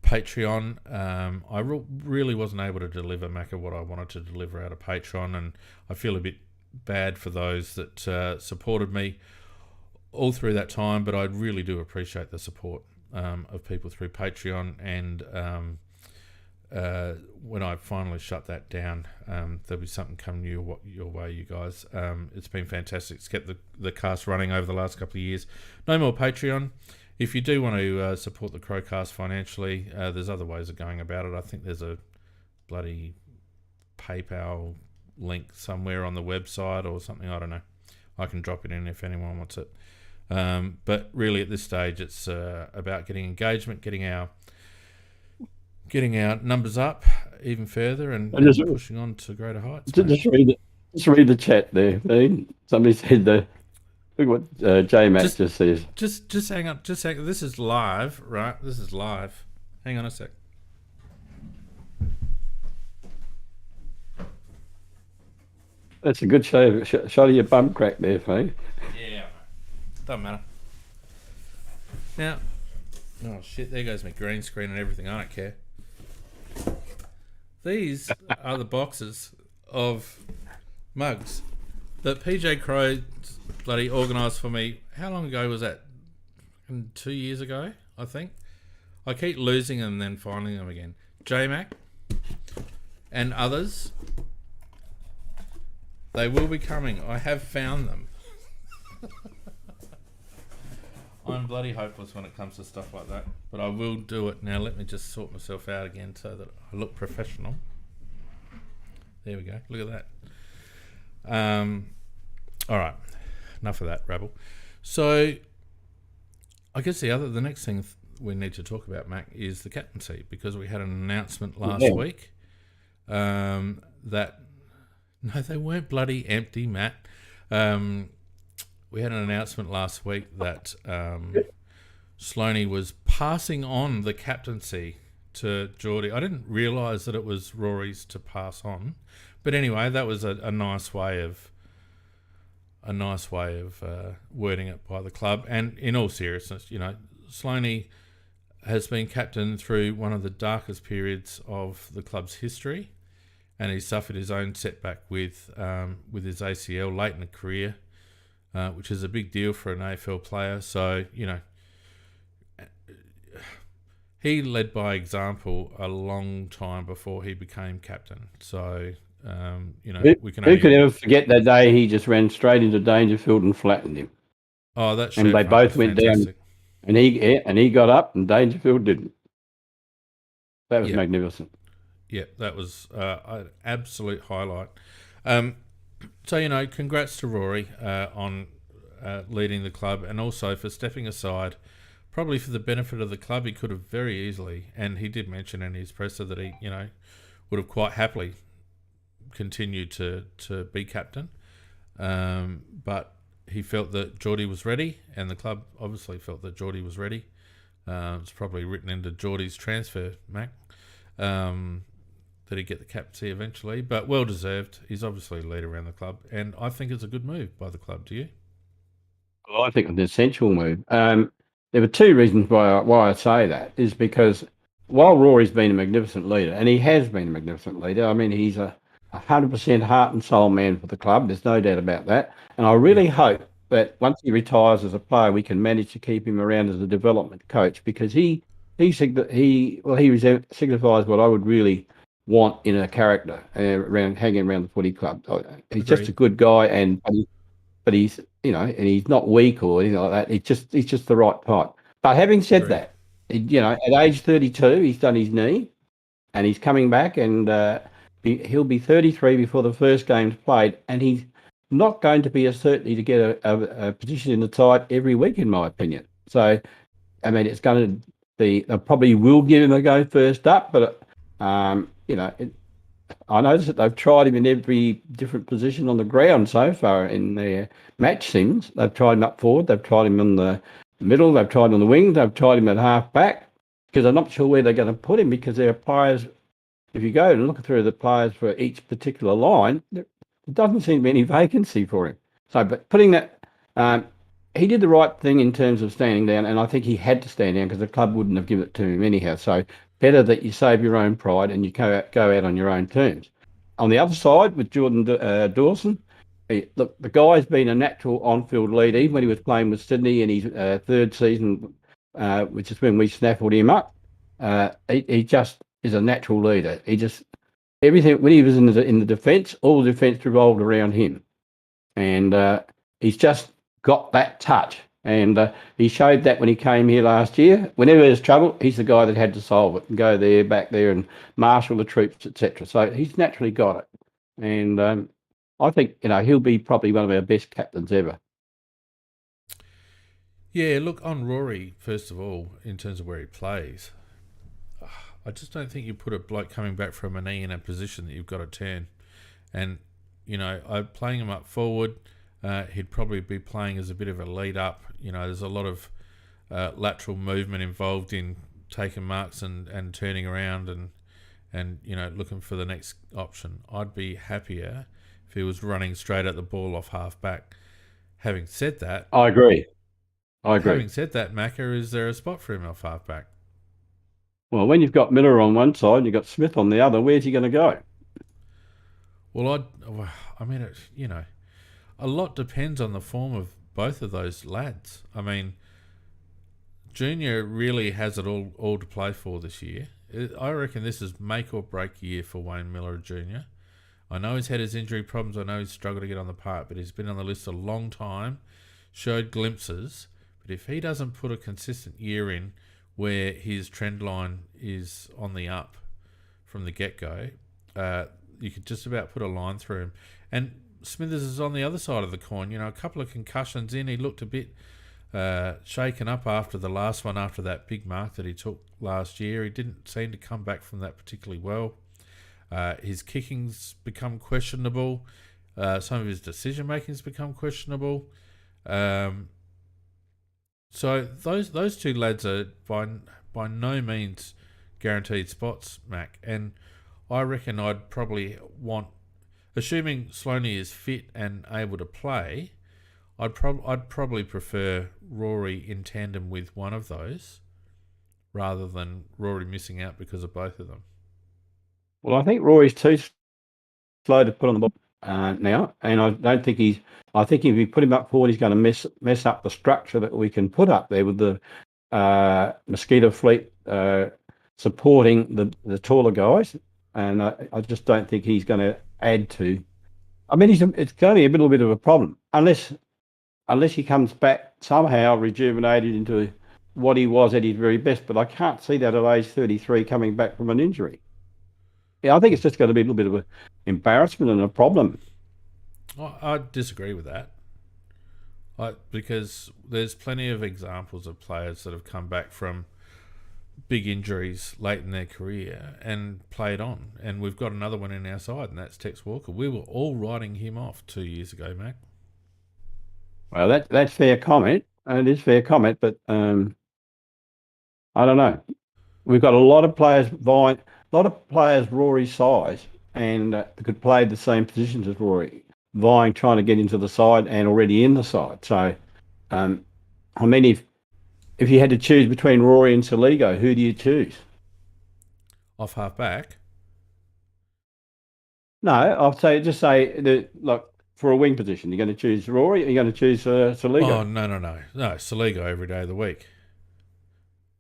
Patreon. I really wasn't able to deliver, Macca, what I wanted to deliver out of Patreon, and I feel a bit bad for those that supported me all through that time, but I really do appreciate the support of people through Patreon, and when I finally shut that down, there'll be something coming your way, you guys. It's been fantastic to get the cast running over the last couple of years. No more Patreon. If you do want to support the CrowCast financially, there's other ways of going about it. I think there's a bloody PayPal link somewhere on the website or something. I don't know. I can drop it in if anyone wants it. But really at this stage, it's about getting engagement, getting our numbers up even further, and pushing on to greater heights. Just read the chat there. Somebody said look what J-Mac just says. Just hang on. Just hang on. This is live, right? This is live. Hang on a sec. That's a good shot of your bum crack there, Faye. Yeah, doesn't matter. Now, oh shit! There goes my green screen and everything. I don't care. These are the boxes of mugs that PJ Crow bloody organised for me. How long ago was that? 2 years ago, I think. I keep losing them and then finding them again. J-Mac and others, they will be coming. I have found them. I'm bloody hopeless when it comes to stuff like that, but I will do it. Now let me just sort myself out again so that I look professional. There we go. Look at that. All right. Enough of that rabble. So, I guess the next thing we need to talk about, Mac, is the captaincy, because we had an announcement last week that no, they weren't bloody empty, Matt. We had an announcement last week that Sloaney was passing on the captaincy to Geordie. I didn't realise that it was Rory's to pass on, but anyway, that was a nice way of wording it by the club. And in all seriousness, Sloaney has been captain through one of the darkest periods of the club's history, and he suffered his own setback with his ACL late in the career, which is a big deal for an AFL player. So, he led by example a long time before he became captain. So, we can. Who could ever forget that day he just ran straight into Dangerfield and flattened him? Oh, that and they both went fantastic. down, and he got up, and Dangerfield didn't. That was magnificent. Yeah, that was an absolute highlight. So, congrats to Rory on leading the club, and also for stepping aside, probably for the benefit of the club. He could have very easily, and he did mention in his presser that he, would have quite happily continued to be captain. But he felt that Geordie was ready, and the club obviously felt that Geordie was ready. It's probably written into Geordie's transfer, Mac, that he'd get the captaincy eventually, but well deserved. He's obviously a leader around the club, and I think it's a good move by the club. Do you? Well, I think it's an essential move. There were two reasons why I say that. Is because while Rory's been a magnificent leader, and he has been a magnificent leader, I mean, he's a 100% heart and soul man for the club. There's no doubt about that. And I really hope that once he retires as a player, we can manage to keep him around as a development coach, because he signifies what I would really want in a character hanging around the footy club. He's just a good guy, but he's and he's not weak or anything like that. He's just the right type. But having said that, at age 32, he's done his knee, and he's coming back, and he'll be 33 before the first game's played, and he's not going to be a certainty to get a position in the side every week, in my opinion. So, I mean, it's going to be. They probably will give him a go first up, but I noticed that they've tried him in every different position on the ground so far in their match sims. They've tried him up forward, they've tried him in the middle, they've tried him on the wing, they've tried him at half back, because I'm not sure where they're going to put him, because there are players. If you go and look through the players for each particular line, there doesn't seem to be any vacancy for him. So, but putting that, he did the right thing in terms of standing down, and I think he had to stand down because the club wouldn't have given it to him anyhow. So, better that you save your own pride and you go out on your own terms. On the other side, with Jordan Dawson, look, the guy's been a natural on-field lead, even when he was playing with Sydney in his third season, which is when we snaffled him up. He just is a natural leader. He just everything when he was in the defence, all the defence revolved around him, and he's just got that touch. And he showed that when he came here last year. Whenever there's trouble, he's the guy that had to solve it and go there, back there, and marshal the troops, etc. So he's naturally got it, and I think he'll be probably one of our best captains ever. Yeah, look, on Rory, first of all, in terms of where he plays, I just don't think you put a bloke coming back from a knee in a position that you've got to turn. And, playing him up forward, he'd probably be playing as a bit of a lead up. There's a lot of lateral movement involved in taking marks and turning around and looking for the next option. I'd be happier if he was running straight at the ball off half back. Having said that, I agree. Having said that, Macca, is there a spot for him off half back? Well, when you've got Miller on one side and you've got Smith on the other, where's he going to go? Well, a lot depends on the form of both of those lads. I mean, Junior really has it all to play for this year. I reckon this is make or break year for Wayne Miller Jr. I know he's had his injury problems. I know he's struggled to get on the park, but he's been on the list a long time, showed glimpses. But if he doesn't put a consistent year in where his trend line is on the up from the get-go, you could just about put a line through him. And Smithers is on the other side of the coin. A couple of concussions in. He looked a bit shaken up after the last one, after that big mark that he took last year. He didn't seem to come back from that particularly well. His kicking's become questionable. Some of his decision making's become questionable. So those two lads are by no means guaranteed spots, Mac. And I reckon I'd probably want, assuming Sloaney is fit and able to play, I'd probably prefer Rory in tandem with one of those, rather than Rory missing out because of both of them. Well, I think Rory's too slow to put on the ball now, and I don't think he's. I think if we put him up forward, he's going to mess up the structure that we can put up there with the mosquito fleet supporting the taller guys, and I just don't think he's going to add to. I mean, it's going to be a little bit of a problem unless he comes back somehow rejuvenated into what he was at his very best. But I can't see that at age 33 coming back from an injury. Yeah, I think it's just going to be a little bit of an embarrassment and a problem. I disagree with that. Because there's plenty of examples of players that have come back from big injuries late in their career and played on. And we've got another one in our side, and that's Tex Walker. We were all writing him off 2 years ago, Mac. Well, that's fair comment. It is fair comment, but I don't know. We've got a lot of players Rory's size and could play the same positions as Rory, vying, trying to get into the side and already in the side. So, I mean, if you had to choose between Rory and Soligo, who do you choose? Off half back? No, I'll say like for a wing position, you're going to choose Rory. Or you're going to choose Soligo. Oh no, Soligo every day of the week.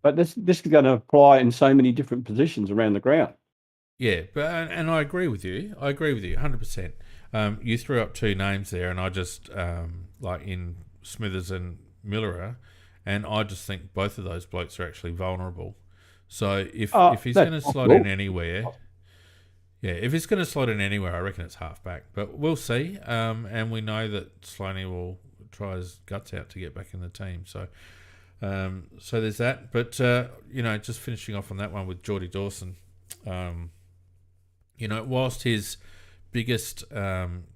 But this is going to apply in so many different positions around the ground. Yeah, but and I agree with you. 100%. You threw up two names there, and I just like in Smithers and Millerer, and I just think both of those blokes are actually vulnerable. So if he's going to slot in anywhere, if he's going to slot in anywhere, I reckon it's half back. But we'll see. And we know that Sloaney will try his guts out to get back in the team. So there's that. But just finishing off on that one with Geordie Dawson. Whilst his biggest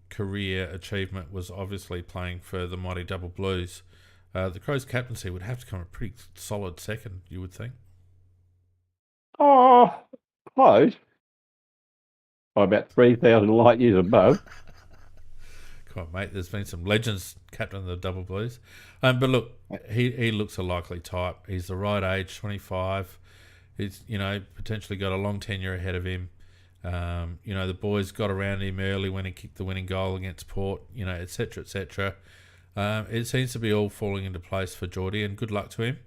career achievement was obviously playing for the mighty Double Blues, the Crows captaincy would have to come a pretty solid second, you would think. Oh, close. By about 3,000 light years above. Come on, mate. There's been some legends captain of the Double Blues. But look, he looks a likely type. He's the right age, 25. He's, potentially got a long tenure ahead of him. The boys got around him early when he kicked the winning goal against Port, et cetera, et cetera. It seems to be all falling into place for Geordie, and good luck to him.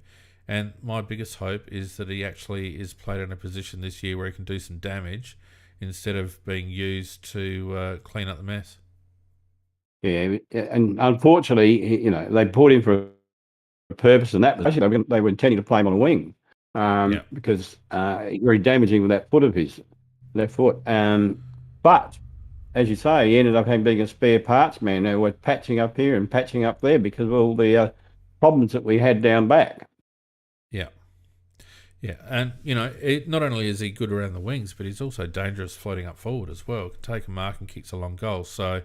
And my biggest hope is that he actually is played in a position this year where he can do some damage instead of being used to clean up the mess. Yeah, and unfortunately, they brought him for a purpose, and that was actually they were intending to play him on a wing because very damaging with that foot of his, left foot. But as you say, he ended up being a spare parts man. They were patching up here and patching up there because of all the problems that we had down back. Yeah, and not only is he good around the wings, but he's also dangerous floating up forward as well. Can take a mark and kicks a long goal. So,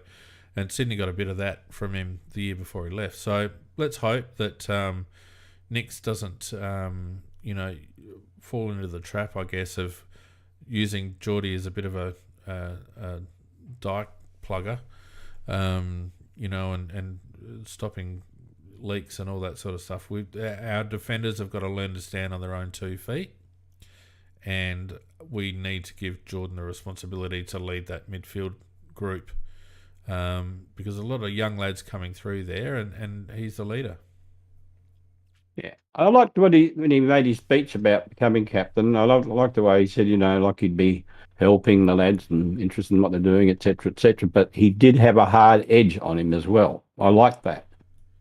and Sydney got a bit of that from him the year before he left. So let's hope that Nix doesn't, fall into the trap, I guess, of using Geordie as a bit of a dike plugger, and stopping leaks and all that sort of stuff. Our defenders have got to learn to stand on their own 2 feet, and we need to give Jordan the responsibility to lead that midfield group, because a lot of young lads coming through there, and he's the leader. Yeah, I liked when he made his speech about becoming captain. I liked the way he said, like he'd be helping the lads and interested in what they're doing, etc., etc. But he did have a hard edge on him as well. I liked that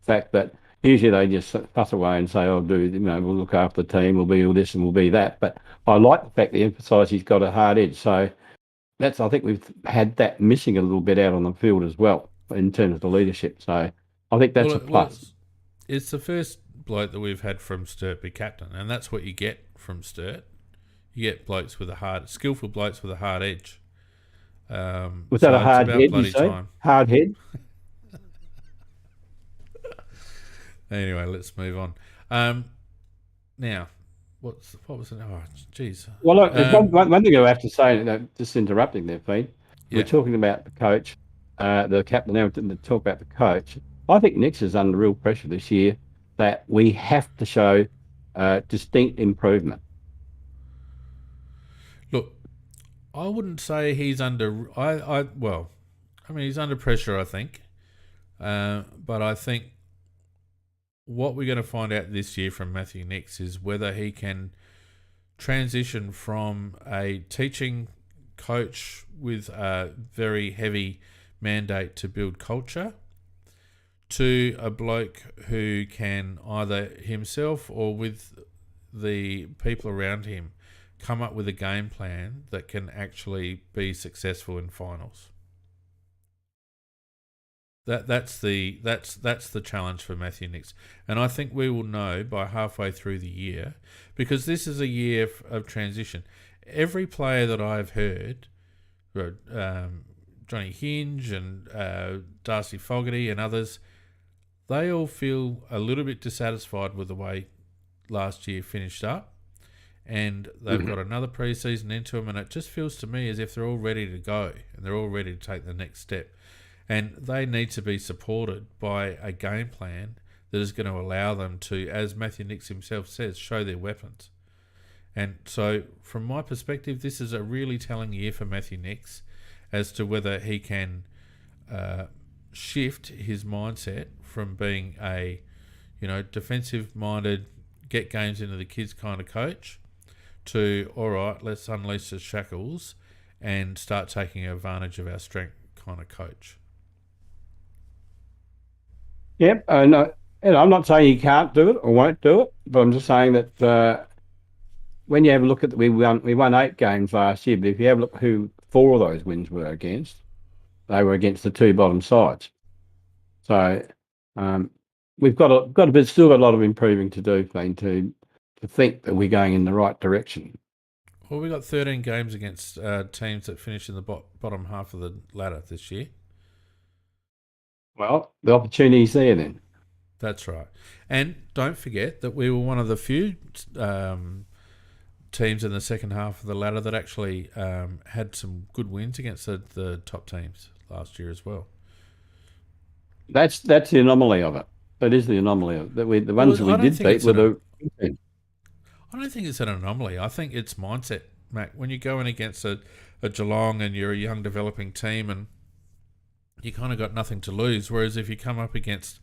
fact that usually they just fuss away and say, "Oh, we'll look after the team, we'll be all this and we'll be that." But I like the fact that he emphasised he's got a hard edge. So I think we've had that missing a little bit out on the field as well in terms of the leadership. So I think that's a Well, plus. it's the first bloke that we've had from Sturt be captain, and that's what you get from Sturt. You get blokes with skillful blokes with a hard edge. Was that a So it's hard about head, you bloody say? time. Hard head? Anyway, let's move on. Now, what was it? Oh, jeez. Well, look, there's one thing I have to say, just interrupting there, Pete. We're Yeah. talking about the coach, the captain now, to talk about the coach. I think Nick's is under real pressure this year that we have to show distinct improvement. Look, I wouldn't say he's under. Well, I mean, he's under pressure, I think. But I think what we're going to find out this year from Matthew Nix is whether he can transition from a teaching coach with a very heavy mandate to build culture to a bloke who can either himself or with the people around him come up with a game plan that can actually be successful in finals. That's the challenge for Matthew Nix, and I think we will know by halfway through the year, because this is a year of transition. Every player that I've heard, Johnny Hinge and Darcy Fogarty and others, they all feel a little bit dissatisfied with the way last year finished up, and they've got another pre-season into them, and it just feels to me as if they're all ready to go and they're all ready to take the next step. And they need to be supported by a game plan that is going to allow them to, as Matthew Nix himself says, show their weapons. And so, from my perspective, this is a really telling year for Matthew Nix as to whether he can shift his mindset from being a, defensive-minded, get games into the kids kind of coach to, all right, let's unleash the shackles and start taking advantage of our strength kind of coach. Yep, and I'm not saying he can't do it or won't do it, but I'm just saying that when you have a look at we won 8 games last year, but if you have a look who 4 of those wins were against, they were against the 2 bottom sides. So we've still got a lot of improving to do, Glenn, to think that we're going in the right direction. Well, we got 13 games against teams that finish in the bottom half of the ladder this year. Well, the opportunity's there then. That's right. And don't forget that we were one of the few teams in the second half of the ladder that actually had some good wins against the top teams last year as well. That's the anomaly of it. That is the anomaly of it. The ones that we did beat were the... I don't think it's an anomaly. I think it's mindset, Mac. When you go in against a Geelong and you're a young developing team and you kind of got nothing to lose, whereas if you come up against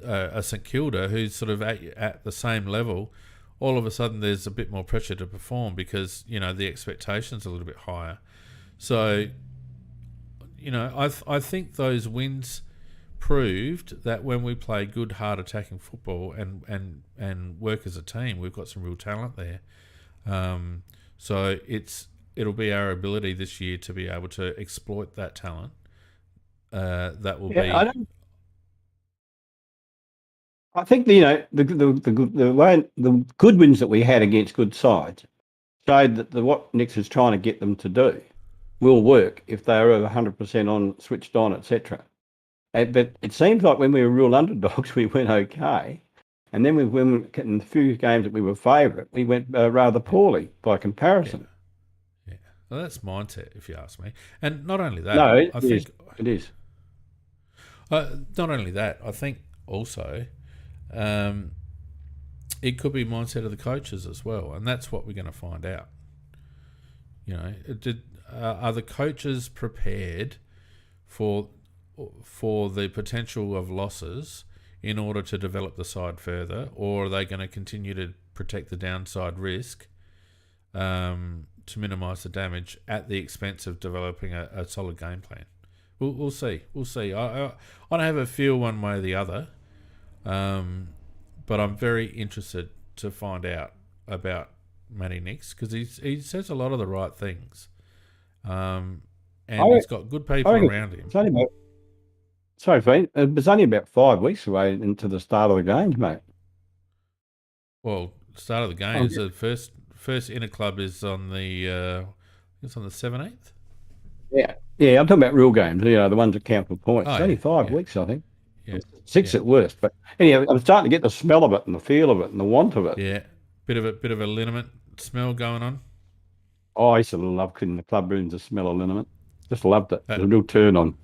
a St Kilda who's sort of at the same level, all of a sudden there's a bit more pressure to perform because, the expectation's a little bit higher. So, I think those wins proved that when we play good, hard attacking football and work as a team, we've got some real talent there. So it'll be our ability this year to be able to exploit that talent. That will be. I think the good wins that we had against good sides showed that what Nix is trying to get them to do will work if they are 100% on, switched on, etc. But it seems like when we were real underdogs, we went okay, and then in the few games that we were favourite, we went rather poorly by comparison. Yeah. Well, that's mindset, if you ask me. And not only that, no, I think it is. Not only that, I think also it could be mindset of the coaches as well, and that's what we're going to find out. Are the coaches prepared for the potential of losses in order to develop the side further, or are they going to continue to protect the downside risk to minimise the damage at the expense of developing a solid game plan? We'll see. We'll see. I don't have a feel one way or the other, but I'm very interested to find out about Matty Nix because he says a lot of the right things. and he's got good I people reckon around him. it's only about, sorry, Finn, it was only about 5 weeks away into the start of the games, mate. Well, start of the game is the first inner club is on the it's on the 17th. Yeah. Yeah, I'm talking about real games, the ones that count for points. Oh, It's only yeah, 5 weeks, I think. yeah, 6 yeah, at worst. But anyhow, I'm starting to get the smell of it and the feel of it and the want of it. yeah. Bit of a liniment smell going on. Oh, I used to love cleaning the club rooms, the smell of liniment. Just loved it. It was a That, real turn on.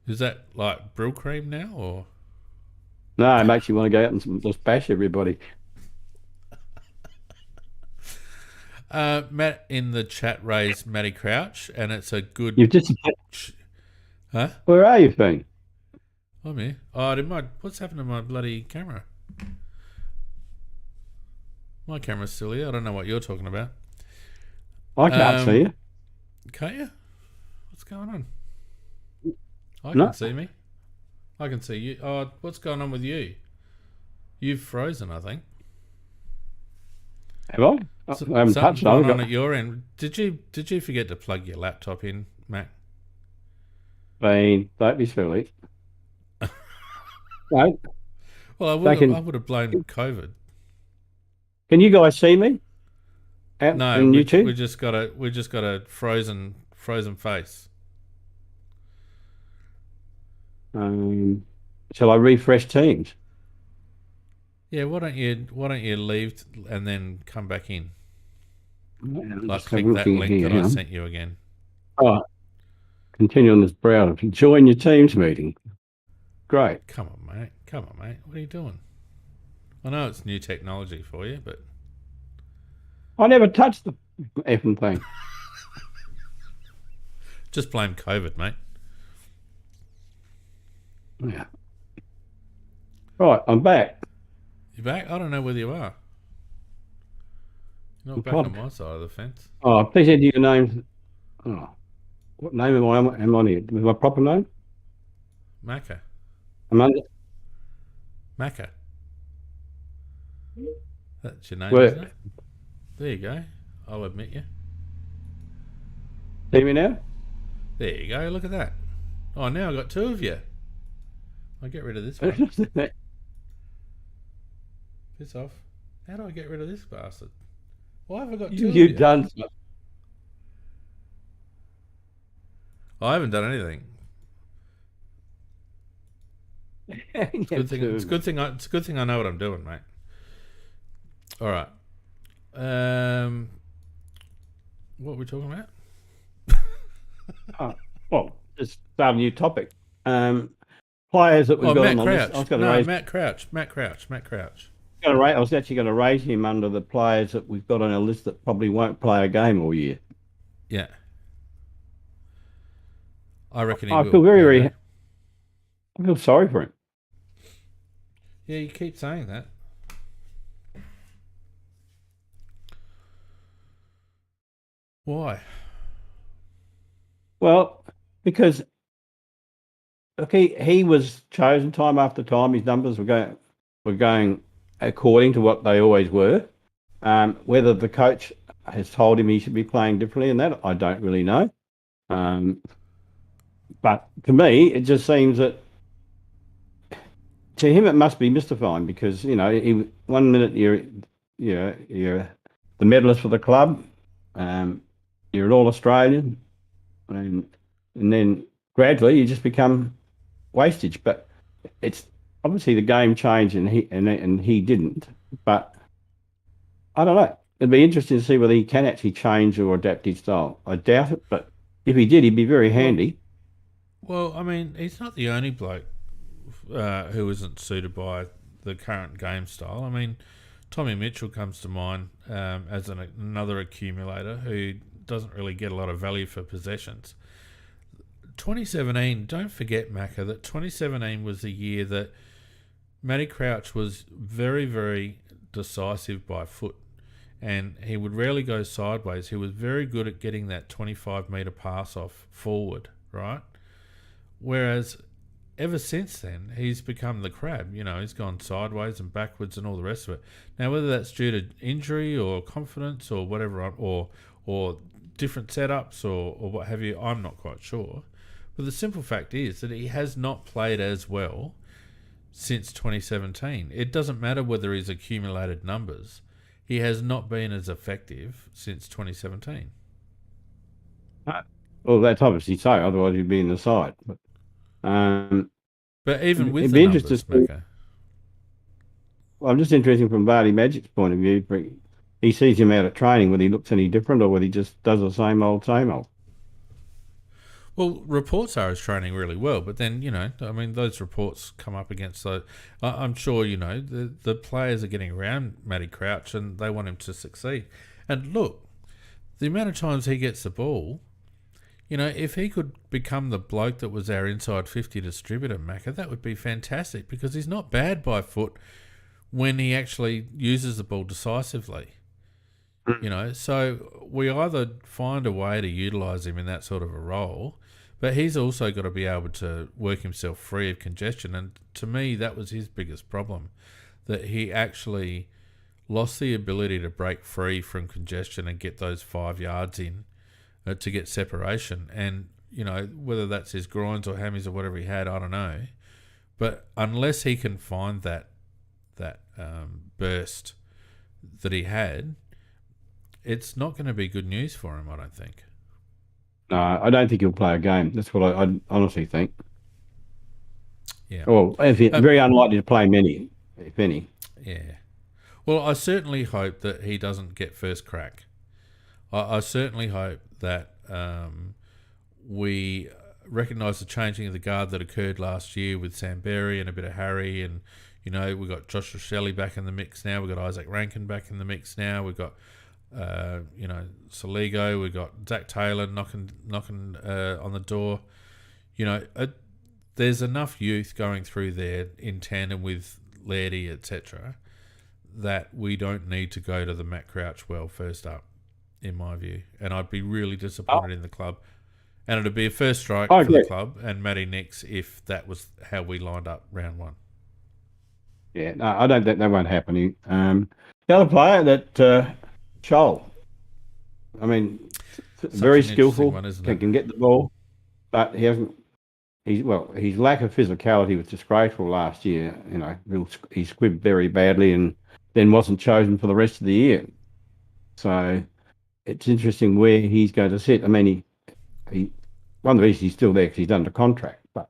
is that like Brill cream now, or No, it makes you want to go out and just bash everybody. Matt in the chat raised Matty Crouch, and it's a good. You've just, Huh? where are you, Finn? I'm here. Oh, what's happened to my bloody camera? My camera's still here. I don't know what you're talking about. I can't see you. Can't you? What's going on? I No. can see me. I can see you. Oh, what's going on with you? You've frozen, I think. Have I? I haven't Something's touched it. going on at your end. Did you forget to plug your laptop in, Mac? Finn, don't be silly. No. Well, I would have blamed COVID. Can you guys see me? No, on YouTube? we just got a frozen face. Shall I refresh Teams? Yeah, why don't you leave and then come back in? Like click that link that I sent you again. Oh, continue on this browser. Join your Teams meeting. Great. Come on, mate. What are you doing? I know it's new technology for you, but I never touched the effing thing. just blame COVID, mate. Yeah. Right, I'm back. You back? I don't know whether you are. You're not back on my side of the fence. Oh, please enter your name. Oh, what name am I on here? With my proper name? Macca. I'm under. Macca. That's your name, Where? isn't it? There you go. I'll admit you. See me now? There you go. Look at that. Oh, now I've got two of you. I'll get rid of this one. Piss off. How do I get rid of this bastard? Why have I got two of you? You've done. I haven't done anything. It's a good thing I know what I'm doing, mate. All right. What are we talking about? Well, just start a new topic. Players that we've got on the list. Matt Crouch. I was actually going to raise him under the players that we've got on our list that probably won't play a game all year. Yeah. I reckon he I will. feel very I feel sorry for him. Yeah, you keep saying that. Why? Well, because he was chosen time after time. His numbers were going according to what they always were. Whether the coach has told him he should be playing differently and that, I don't really know. But to me, it just seems that to him it must be mystifying because 1 minute you're the medalist for the club, you're an All-Australian, and then gradually you just become wastage. But it's obviously the game changed and he didn't. But I don't know. It'd be interesting to see whether he can actually change or adapt his style. I doubt it, but if he did, he'd be very handy. Well, I mean, he's not the only bloke who isn't suited by the current game style. I mean, Tommy Mitchell comes to mind as another accumulator who doesn't really get a lot of value for possessions. 2017, don't forget, Macca, that 2017 was the year that Matty Crouch was very, very decisive by foot, and he would rarely go sideways. He was very good at getting that 25-metre pass off forward, right? Whereas ever since then, he's become the crab. He's gone sideways and backwards and all the rest of it. Now, whether that's due to injury or confidence or whatever, or different setups or what have you. I'm not quite sure. But the simple fact is that he has not played as well since 2017. It doesn't matter whether he's accumulated numbers. He has not been as effective since 2017. Well, that's obviously so. Otherwise, he'd be in the side. But even with it'd the be interesting numbers, to see. Mako. Well, I'm just interested from Vardy Magic's point of view. He sees him out at training, whether he looks any different or whether he just does the same old, same old. Well, reports are he's training really well, but then, those reports come up against those. I'm sure, the players are getting around Matty Crouch and they want him to succeed. And look, the amount of times he gets the ball, if he could become the bloke that was our inside 50 distributor, Macca, that would be fantastic because he's not bad by foot when he actually uses the ball decisively. So we either find a way to utilise him in that sort of a role, but he's also got to be able to work himself free of congestion. And to me, that was his biggest problem, that he actually lost the ability to break free from congestion and get those 5 yards in to get separation. And, whether that's his groins or hammies or whatever he had, I don't know. But unless he can find that burst that he had, it's not going to be good news for him, I don't think. No, I don't think he'll play a game. That's what I honestly think. Yeah. Well, very unlikely to play many, if any. Yeah. Well, I certainly hope that he doesn't get first crack. I certainly hope that we recognise the changing of the guard that occurred last year with Sam Berry and a bit of Harry, and we've got Josh Shelley back in the mix now. We've got Isaac Rankin back in the mix now. We've got Saligo. We've got Zach Taylor knocking on the door. There's enough youth going through there in tandem with Lairdy, etc., that we don't need to go to the Matt Crouch well first up, in my view. And I'd be really disappointed in the club. And it'd be a first strike for the club and Matty Nix if that was how we lined up round 1. Yeah, no, I don't think that won't happen. The other player that Chol, very skillful, can get the ball, but he hasn't. His lack of physicality was disgraceful last year. He squibbed very badly and then wasn't chosen for the rest of the year. So it's interesting where he's going to sit. He one of the reasons he's still there because he's under contract, but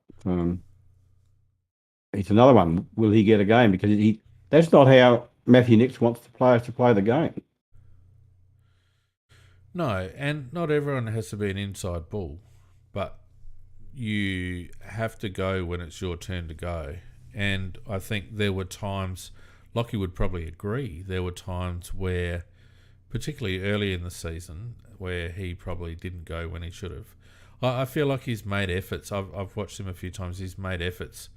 it's another one. Will he get a game? Because that's not how Matthew Nix wants the players to play the game. No, and not everyone has to be an inside ball, but you have to go when it's your turn to go. And I think there were times, Lockie would probably agree, there were times where, particularly early in the season, where he probably didn't go when he should have. I feel like he's made efforts. I've watched him a few times. He's made efforts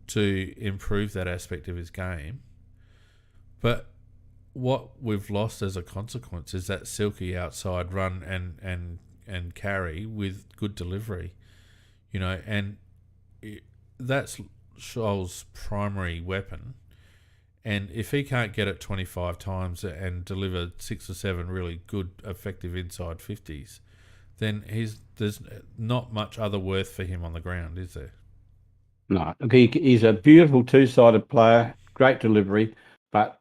to improve that aspect of his game. But what we've lost as a consequence is that silky outside run and carry with good delivery. And that's Scholl's primary weapon. And if he can't get it 25 times and deliver 6 or 7 really good, effective inside 50s, then there's not much other worth for him on the ground, is there? No, he's a beautiful two-sided player, great delivery, but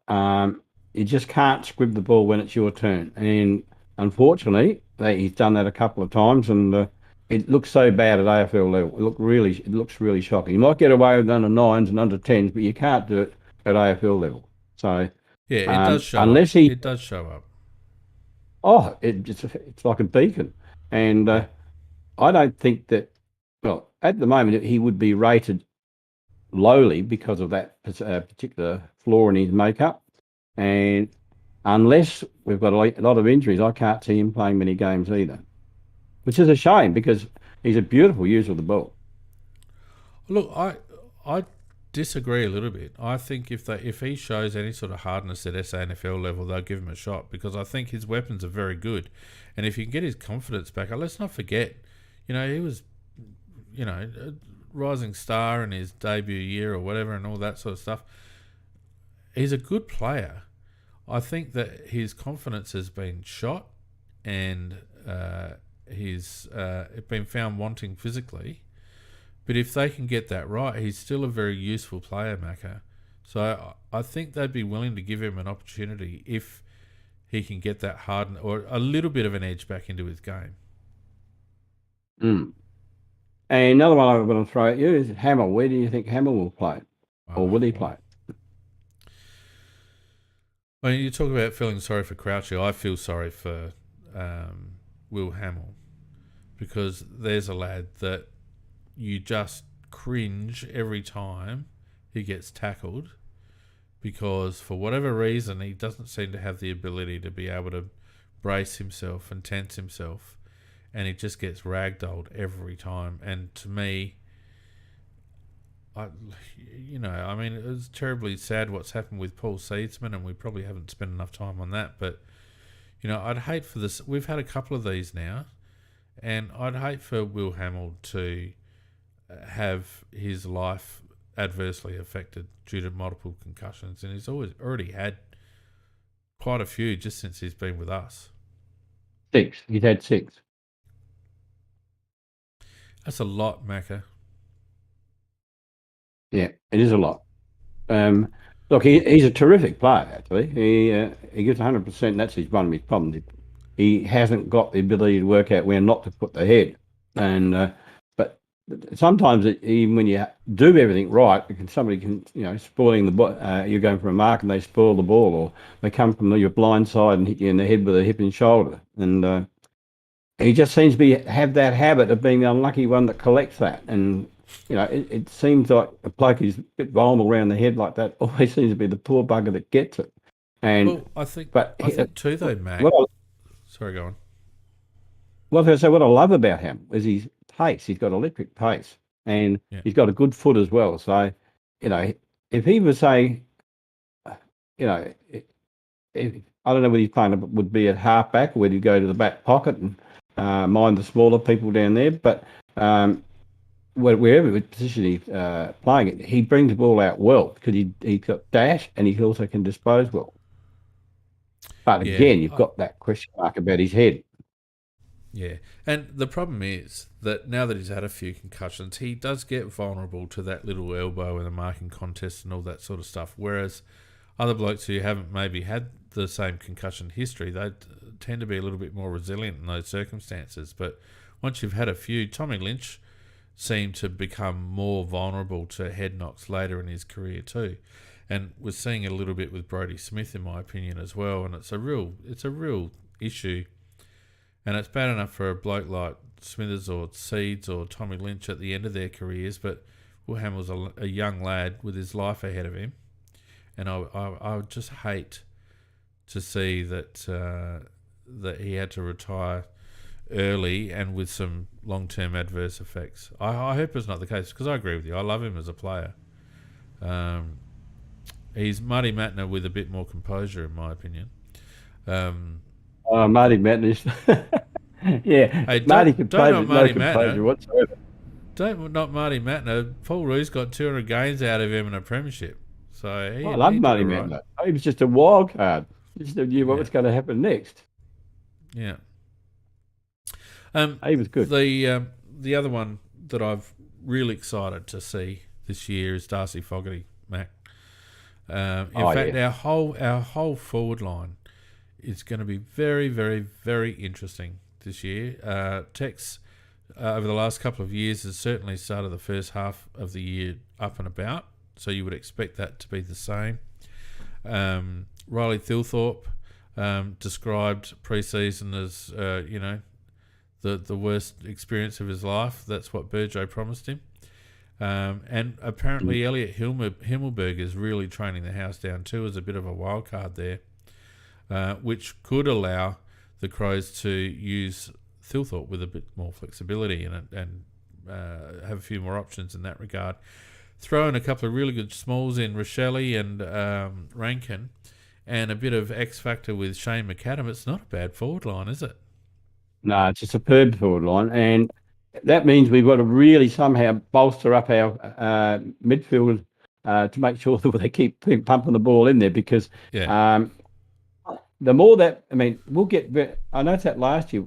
you just can't squib the ball when it's your turn. And unfortunately, he's done that a couple of times, and it looks so bad at AFL level. It looks really shocking. You might get away with under 9s and under 10s, but you can't do it at AFL level. So yeah, it does show unless up. He, it does show up. Oh, it's like a beacon, and I don't think that. Well, at the moment, he would be rated lowly because of that particular flaw in his makeup, and unless we've got a lot of injuries, I can't see him playing many games either, which is a shame because he's a beautiful user of the ball. Look, I disagree a little bit. I think if he shows any sort of hardness at SANFL level, they'll give him a shot because I think his weapons are very good, and if you can get his confidence back, let's not forget, he was, a rising star in his debut year or whatever, and all that sort of stuff. He's a good player. I think that his confidence has been shot, and he's been found wanting physically. But if they can get that right, he's still a very useful player, Macca. So I think they'd be willing to give him an opportunity if he can get that hardened or a little bit of an edge back into his game. Mm. And another one I'm going to throw at you is Hamill. Where do you think Hamill will play? Or will he play? When you talk about feeling sorry for Crouchy, I feel sorry for Will Hamill, because there's a lad that you just cringe every time he gets tackled, because for whatever reason he doesn't seem to have the ability to be able to brace himself and tense himself, and he just gets ragdolled every time. And to me, I mean, it was terribly sad what's happened with Paul Seedsman, and we probably haven't spent enough time on that, but I'd hate for this. We've had a couple of these now, and I'd hate for Will Hamill to have his life adversely affected due to multiple concussions, and he's already had quite a few just since he's been with us. 6. He's had 6. That's a lot, Macca. Yeah, it is a lot. Look, he's a terrific player, actually. He gives 100%. That's one of his problems. He hasn't got the ability to work out where not to put the head. And but sometimes even when you do everything right, somebody can, spoiling the ball. You're going for a mark and they spoil the ball, or they come from your blind side and hit you in the head with a hip and shoulder. And he just seems to have that habit of being the unlucky one that collects that. And it seems like a bloke who's a bit vulnerable around the head like that always seems to be the poor bugger that gets it. And I think too, though, Mac. Sorry, go on. Well, I say what I love about him is his pace. He's got electric pace, and he's got a good foot as well. So, if he was if I don't know whether he's playing would be at half back or whether he'd go to the back pocket and mind the smaller people down there, but wherever position he's playing it, he brings the ball out well because he's got dash and he also can dispose well. But again, you've got that question mark about his head. Yeah, and the problem is that now that he's had a few concussions, he does get vulnerable to that little elbow in the marking contest and all that sort of stuff, whereas other blokes who haven't maybe had the same concussion history, they tend to be a little bit more resilient in those circumstances. But once you've had a few, Tommy Lynch seemed to become more vulnerable to head knocks later in his career too, and we're seeing it a little bit with Brodie Smith, in my opinion, as well. And it's a real issue, and it's bad enough for a bloke like Smithers or Seeds or Tommy Lynch at the end of their careers, but Will Hamill's a young lad with his life ahead of him, and I would just hate to see that that he had to retire early and with some long-term adverse effects. I hope it's not the case, because I agree with you. I love him as a player. He's Marty Matner with a bit more composure, in my opinion. Marty Matner. Yeah, hey, Marty could play with no composure whatsoever. Not Marty Matner. Paul Roos got 200 games out of him in a premiership. So I love Marty Matner. He was just a wild card. Just knew what was going to happen next. Yeah. He was good. The other one that I've really excited to see this year is Darcy Fogarty, Mac. In fact, our whole forward line is going to be very, very, very interesting this year. Tex over the last couple of years has certainly started the first half of the year up and about, so you would expect that to be the same. Riley Thilthorpe described pre-season as the worst experience of his life. That's what Burjo promised him. And apparently Elliot Himmelberg is really training the house down too as a bit of a wild card there, which could allow the Crows to use Thilthorpe with a bit more flexibility and have a few more options in that regard. Throw in a couple of really good smalls in Rochelle and Rankin, and a bit of X factor with Shane McAdam. It's not a bad forward line, is it? No, it's a superb forward line, and that means we've got to really somehow bolster up our midfield to make sure that they keep pumping the ball in there, because the more that, we'll get, I noticed that last year,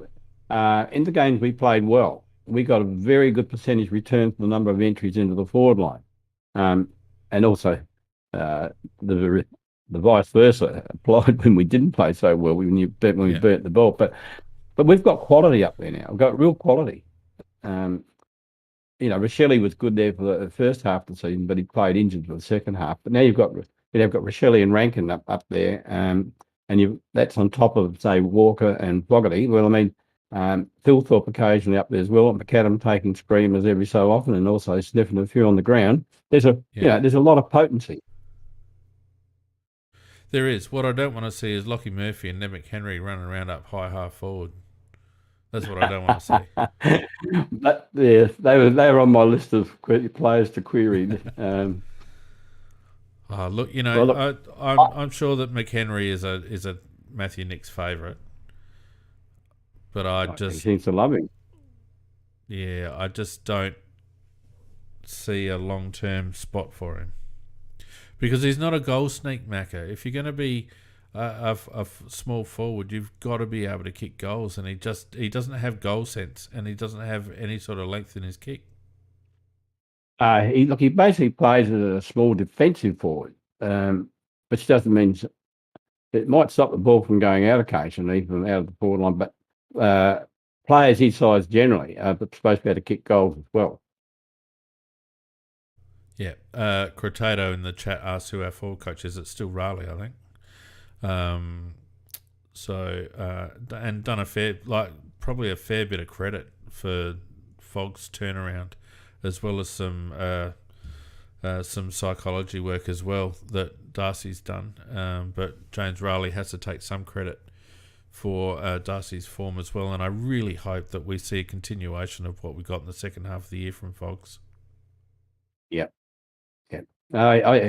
In the games we played well, we got a very good percentage return for the number of entries into the forward line. Um, and also uh, the the vice versa applied when we didn't play so well, when we Yeah, burnt the ball. But we've got quality up there now. We've got real quality. Um, Rochelle was good there for the first half of the season, but he played injured for the second half. But now you've got Rochelle and Rankin up there, and you that's on top of say Walker and Fogarty. Well, I mean, Philthorpe occasionally up there as well, and McAdam taking screamers every so often, and also sniffing a few on the ground. yeah. There's a lot of potency. There is. What I don't want to see is Lockie Murphy and Ned McHenry running around up high half forward. That's what I don't want to see. But yeah, they were on my list of players to query. Oh, look, Well, look, I'm sure that McHenry is a Matthew Nick's favourite, but he seems to love him. I just don't see a long term spot for him because he's not a goal sneak, Macca. If you're going to be a small forward, you've got to be able to kick goals, and he doesn't have goal sense, and he doesn't have any sort of length in his kick. He basically plays as a small defensive forward, which doesn't mean it might stop the ball from going out occasionally from out of the forward line. But players his size generally are supposed to be able to kick goals as well. Yeah, Crotato in the chat asked who our forward coach is. It's still Riley, I think. And done probably a fair bit of credit for Fogg's turnaround, as well as some psychology work as well that Darcy's done. But James Riley has to take some credit for Darcy's form as well, and I really hope that we see a continuation of what we got in the second half of the year from Foggs. Yeah. Yeah.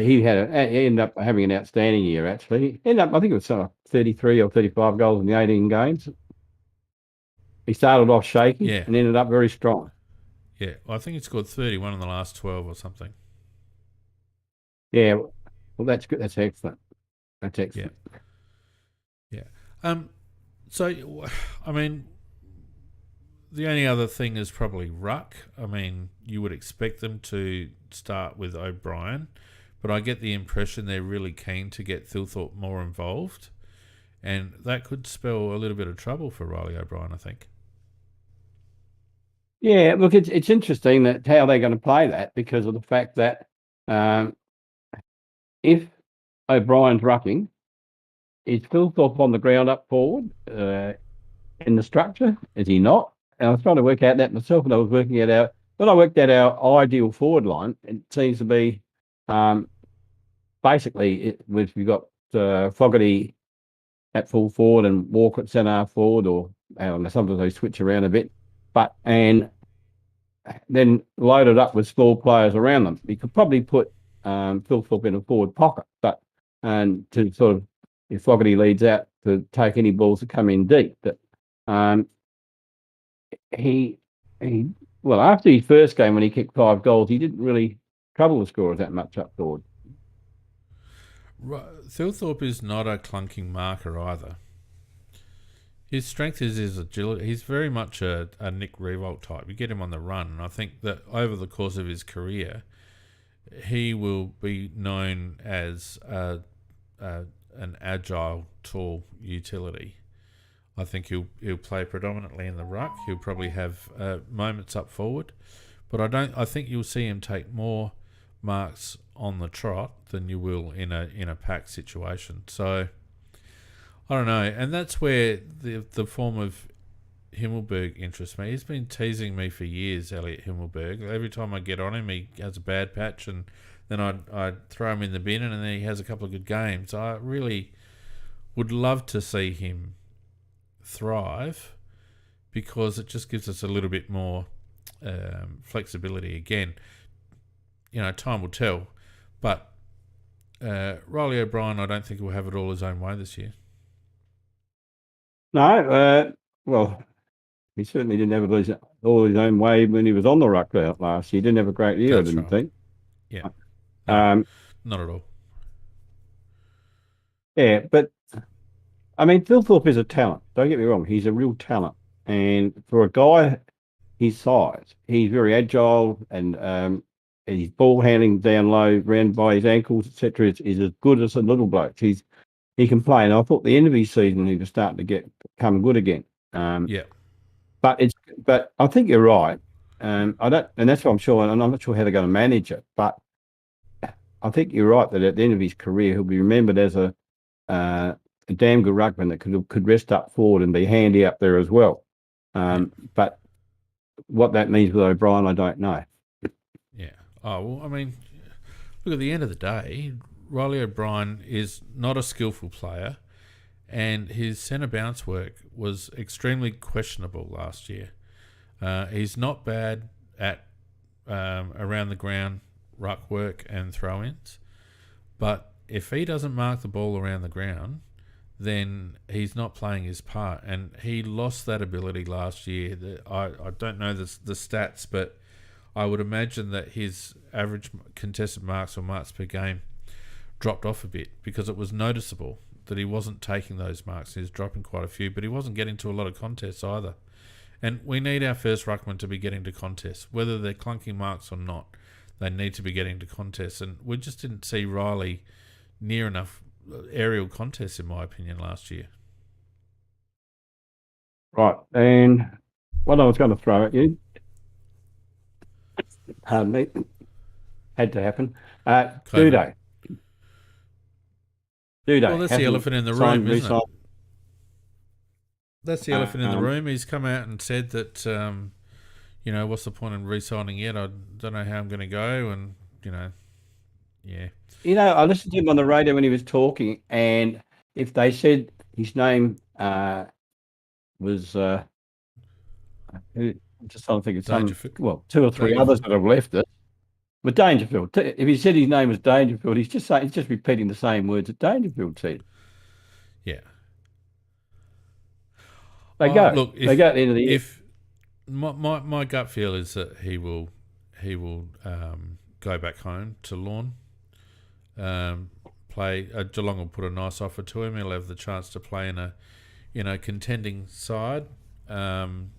He ended up having an outstanding year, actually. I think it was 33 or 35 goals in the 18 games. He started off shaky and ended up very strong. Yeah, I think he scored 31 in the last 12 or something. Yeah, well, that's good. That's excellent. That's excellent. Yeah. So, I mean, the only other thing is probably ruck. I mean, you would expect them to start with O'Brien, but I get the impression they're really keen to get Thilthorpe more involved, and that could spell a little bit of trouble for Riley O'Brien, I think. Yeah, look, it's interesting that how they're going to play that because of the fact that if O'Brien's rucking, is Philthorpe on the ground up forward in the structure? Is he not? And I was trying to work out that myself, and I was working out when I worked out our ideal forward line, it seems to be basically we've got Fogarty at full forward and Walker at centre forward, or sometimes they switch around a bit, and then load it up with small players around them. You could probably put Philthorpe in a forward pocket, and to sort of if Fogarty leads out to take any balls that come in deep. But he well after his first game when he kicked 5 goals, he didn't really trouble the scorers that much up forward. Thilthorpe is not a clunking marker either. His strength is his agility. He's very much a Nick Riewoldt type. You get him on the run, and I think that over the course of his career, he will be known as an agile, tall utility. I think he'll play predominantly in the ruck. He'll probably have moments up forward, but I think you'll see him take more marks on the trot than you will in a pack situation. So I don't know, and that's where the form of Himmelberg interests me. He's been teasing me for years, Elliot Himmelberg. Every time I get on him, he has a bad patch, and then I throw him in the bin, and then he has a couple of good games. I really would love to see him thrive because it just gives us a little bit more flexibility. Again, time will tell, but Riley O'Brien, I don't think will have it all his own way this year. No, well, he certainly didn't have it all his own way when he was on the ruck out last year. He didn't have a great year, That's I didn't right. think. Yeah. No, not at all. Yeah, but I mean, Philthorpe is a talent. Don't get me wrong; he's a real talent, And for a guy his size, he's very agile, and his ball handling down low, round by his ankles, etc., is as good as a little bloke. He can play, and I thought the end of his season he was starting to become good again. Um, Yeah, but I think you're right. I don't, and that's what I'm sure, and I'm not sure how they're going to manage it. But I think you're right that at the end of his career, he'll be remembered as a damn good ruckman that could rest up forward and be handy up there as well. yeah, But what that means with O'Brien, I don't know. yeah. Oh, well, I mean, look, at the end of the day, Riley O'Brien is not a skillful player, and his centre bounce work was extremely questionable last year. He's not bad at around the ground ruck work and throw-ins, but if he doesn't mark the ball around the ground, then he's not playing his part, and he lost that ability last year. I don't know the stats, but I would imagine that his average contested marks or marks per game dropped off a bit because it was noticeable that he wasn't taking those marks. He was dropping quite a few, but he wasn't getting to a lot of contests either. And we need our first ruckman to be getting to contests, whether they're clunky marks or not. They need to be getting to contests, and we just didn't see Riley near enough aerial contests, in my opinion, last year. Right. And what I was going to throw at you, pardon me, had to happen. COVID. Duday Well, that's the hasn't elephant in the signed, room, isn't it? re-signed. That's the elephant in the Um, room. He's come out and said that, what's the point in re-signing yet? I don't know how I'm going to go, and yeah, I listened to him on the radio when he was talking, and if they said his name was, I'm just trying to think of Dangerfield. two or three others that have left it. But Dangerfield, if he said his name was Dangerfield, he's just repeating the same words that Dangerfield said. Yeah. They go. Look, They go at the end of the year. If my gut feel is that he will go back home to Lorne. Play Geelong will put a nice offer to him. He'll have the chance to play in a contending side, and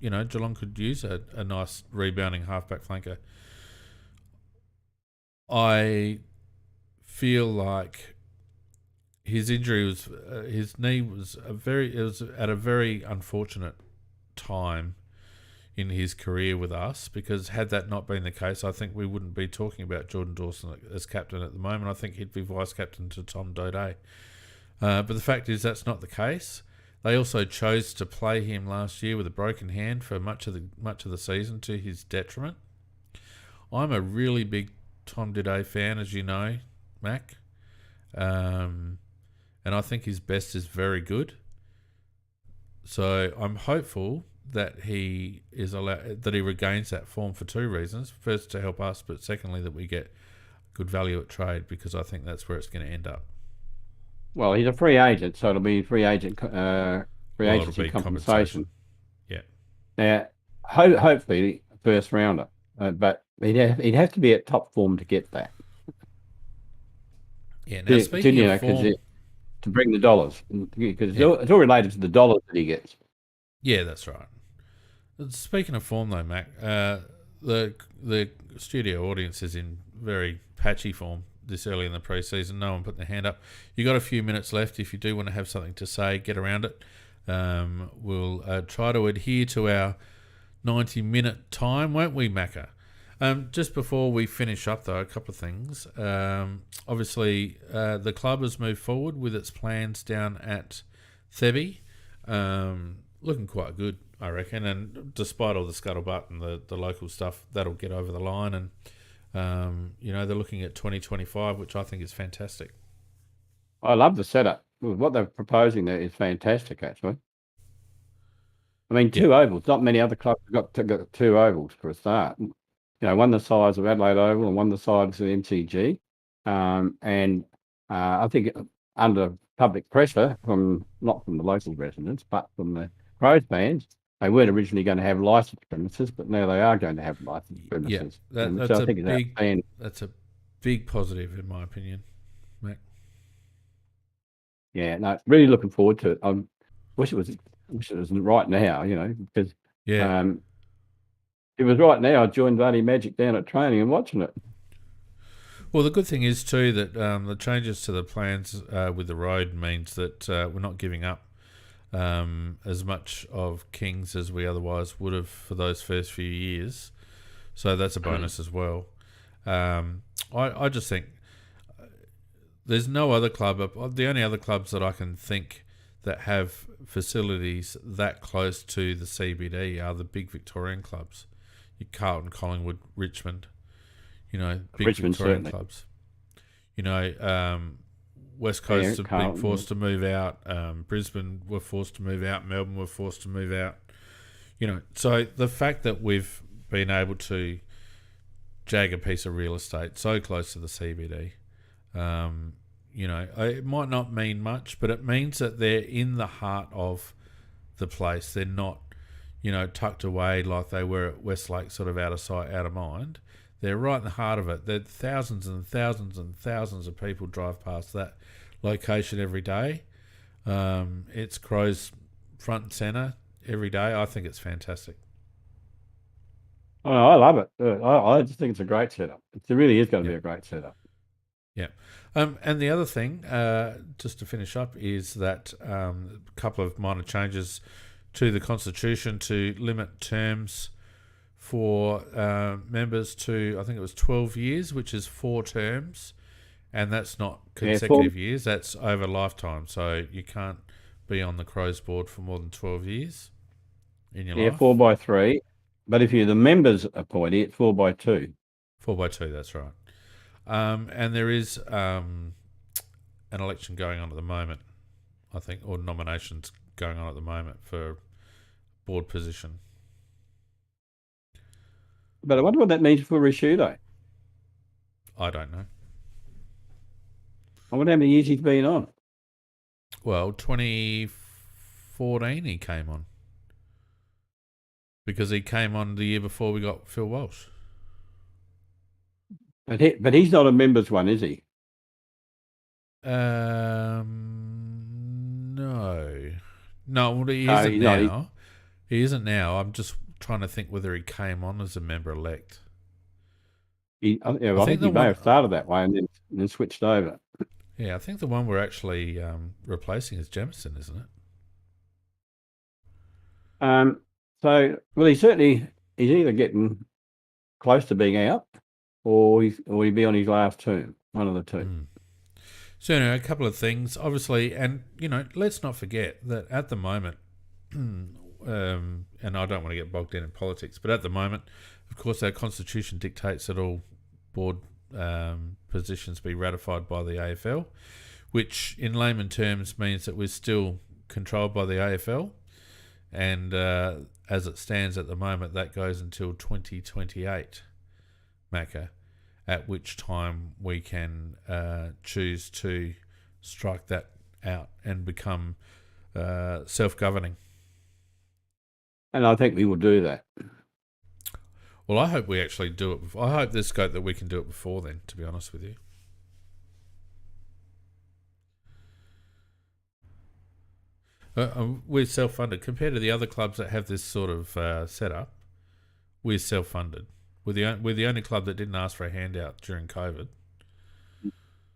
Geelong could use a nice rebounding halfback flanker. I feel like his injury was his knee was at a very unfortunate time in his career with us, because had that not been the case, I think we wouldn't be talking about Jordan Dawson as captain at the moment. I think he'd be vice captain to Tom Doedee. But the fact is that's not the case. They also chose to play him last year with a broken hand for much of the season, to his detriment. I'm a really big Tom Doedee fan, as you know, Mac. And I think his best is very good. So I'm hopeful that he regains that form for two reasons. First, to help us, but secondly, that we get good value at trade, because I think that's where it's going to end up. Well, he's a free agent, so it'll be free agency compensation. Yeah. Now, hopefully, first rounder, but he'd have to be at top form to get that. Yeah. Now, speaking of form, to bring the dollars, because it's all related to the dollars that he gets. Yeah, that's right. Speaking of form, though, Mac, the studio audience is in very patchy form this early in the pre-season. No one put their hand up. You got a few minutes left. If you do want to have something to say, get around it. We'll try to adhere to our 90-minute time, won't we, Macca? Just before we finish up, though, a couple of things. Obviously, the club has moved forward with its plans down at Thebe. Looking quite good, I reckon. And despite all the scuttlebutt and the local stuff, that'll get over the line. And, they're looking at 2025, which I think is fantastic. I love the setup. What they're proposing there is fantastic, actually. I mean, two ovals. Not many other clubs have got two ovals for a start. One the size of Adelaide Oval and one the size of the MCG. And I think under public pressure not from the local residents, but from the Crows fans, they weren't originally going to have licensed premises, but now they are going to have licensed premises. Yeah, that's a big positive in my opinion, Mac. Yeah, no, really looking forward to it. I wish it was wish it was right now, because Yeah. if it was right now, I'd join Bloody Magic down at training and watching it. Well, the good thing is too that the changes to the plans with the road means that we're not giving up as much of Kings as we otherwise would have for those first few years. So that's a bonus as well. I just think there's no other club. The only other clubs that I can think that have facilities that close to the CBD are the big Victorian clubs. Your Carlton, Collingwood, Richmond. Big Richmond, Victorian certainly. clubs. West Coast have been Carlton, forced to move out. Brisbane were forced to move out. Melbourne were forced to move out. So the fact that we've been able to jag a piece of real estate so close to the CBD, it might not mean much, but it means that they're in the heart of the place. They're not, tucked away like they were at Westlake, sort of out of sight, out of mind. They're right in the heart of it. There thousands and thousands and thousands of people drive past that location every day. It's Crow's front and centre every day. I think it's fantastic. Oh, I love it. I just think it's a great setup. It really is going to be a great setup. Yeah. And the other thing, just to finish up, is that a couple of minor changes to the Constitution to limit terms for members to, I think it was 12 years, which is 4 terms, and that's not consecutive years, that's over lifetime. So you can't be on the Crows board for more than 12 years in your life. 4x3. But if you're the members appointee, it's 4x2. 4x2, that's right. And there is an election going on at the moment, I think, or nominations going on at the moment for board position. But I wonder what that means for Rishudo. I don't know. I wonder how many years he's been on. Well, 2014 he came on. Because he came on the year before we got Phil Walsh. But he's not a members one, is he? No. No, well, he isn't now. He isn't now. I'm just trying to think whether he came on as a member-elect. I think he may have started that way and then switched over. Yeah, I think the one we're actually replacing is Jamison, isn't it? So, well, he's either getting close to being out, or he'd be on his last term. One of the two. So, a couple of things, obviously, and let's not forget that at the moment, and I don't want to get bogged down in politics, but at the moment, of course, our constitution dictates that all board positions be ratified by the AFL, which in layman terms means that we're still controlled by the AFL. And as it stands at the moment, that goes until 2028, Macca, at which time we can choose to strike that out and become self-governing. And I think we will do that. Well, I hope we actually do it. I hope there's scope that we can do it before then, to be honest with you. We're self-funded. Compared to the other clubs that have this sort of setup, we're self-funded. We're the only club that didn't ask for a handout during COVID.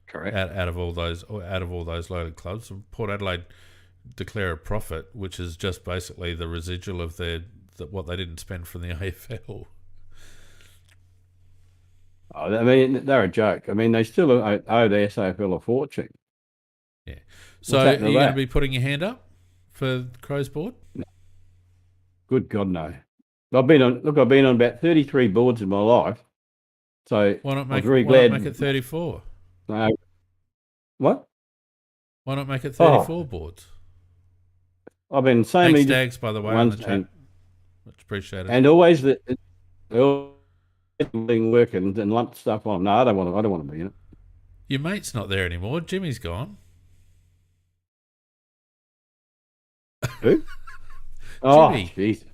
Correct. Out of all those loaded clubs, Port Adelaide declare a profit, which is just basically the residual of what they didn't spend from the AFL. Oh, I mean, they're a joke. I mean, they still owe the SAFL a fortune. Yeah. So are you going to be putting your hand up for Crow's board? No. Good God, no. I've been on about 33 boards in my life. So why not make it 34? What? Why not make it 34 boards? I've been saying thanks, Dags, by the way, on the chat. Much appreciated. And always they're work and lump stuff on. No, I don't want to be in it. Your mate's not there anymore. Jimmy's gone. Who? Jimmy. Oh, jeez.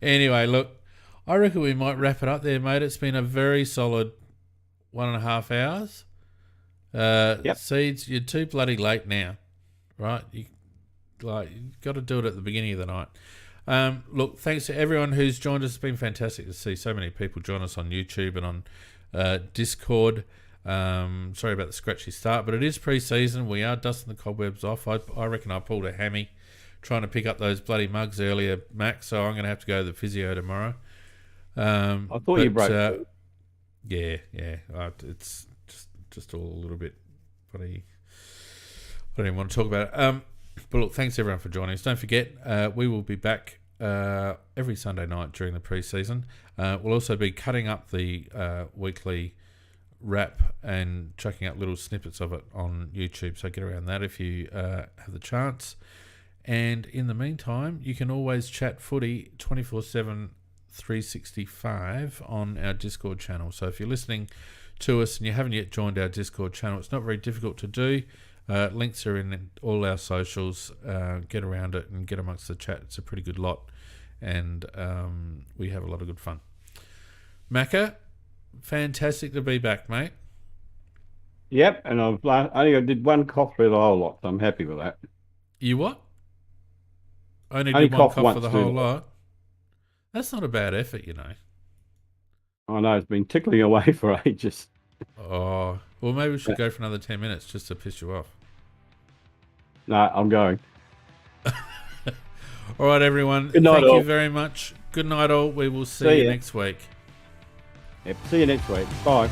Anyway, look, I reckon we might wrap it up there, mate. It's been a very solid 1.5 hours. Yep. Seeds, you're too bloody late now, right? You got to do it at the beginning of the night. Look, thanks to everyone who's joined us. It's been fantastic to see so many people join us on YouTube and on Discord. Sorry about the scratchy start, but it is pre-season. We are dusting the cobwebs off. I reckon I pulled a hammy trying to pick up those bloody mugs earlier, Max, so I'm going to have to go to the physio tomorrow. I thought you broke. Yeah. It's just all a little bit funny. I don't even want to talk about it. But look, thanks everyone for joining us. Don't forget, we will be back every Sunday night during the pre-season. We'll also be cutting up the weekly wrap and chucking up little snippets of it on YouTube, so get around that if you have the chance. And in the meantime, you can always chat footy 24/7 365 on our Discord channel. So if you're listening to us and you haven't yet joined our Discord channel, it's not very difficult to do. Links are in all our socials. Get around it and get amongst the chat. It's a pretty good lot, and we have a lot of good fun. Macca, fantastic to be back, mate. Yep, and I did one cough through the whole lot, so I'm happy with that. You what? Only did one cough for the whole lot? That's not a bad effort, you know. I know, it's been tickling away for ages. Oh, well, maybe we should go for another 10 minutes just to piss you off. No, I'm going. All right, everyone. Good night, Thank all. you very much. Good night, all. We will see you next week. Yep, see you next week. Bye.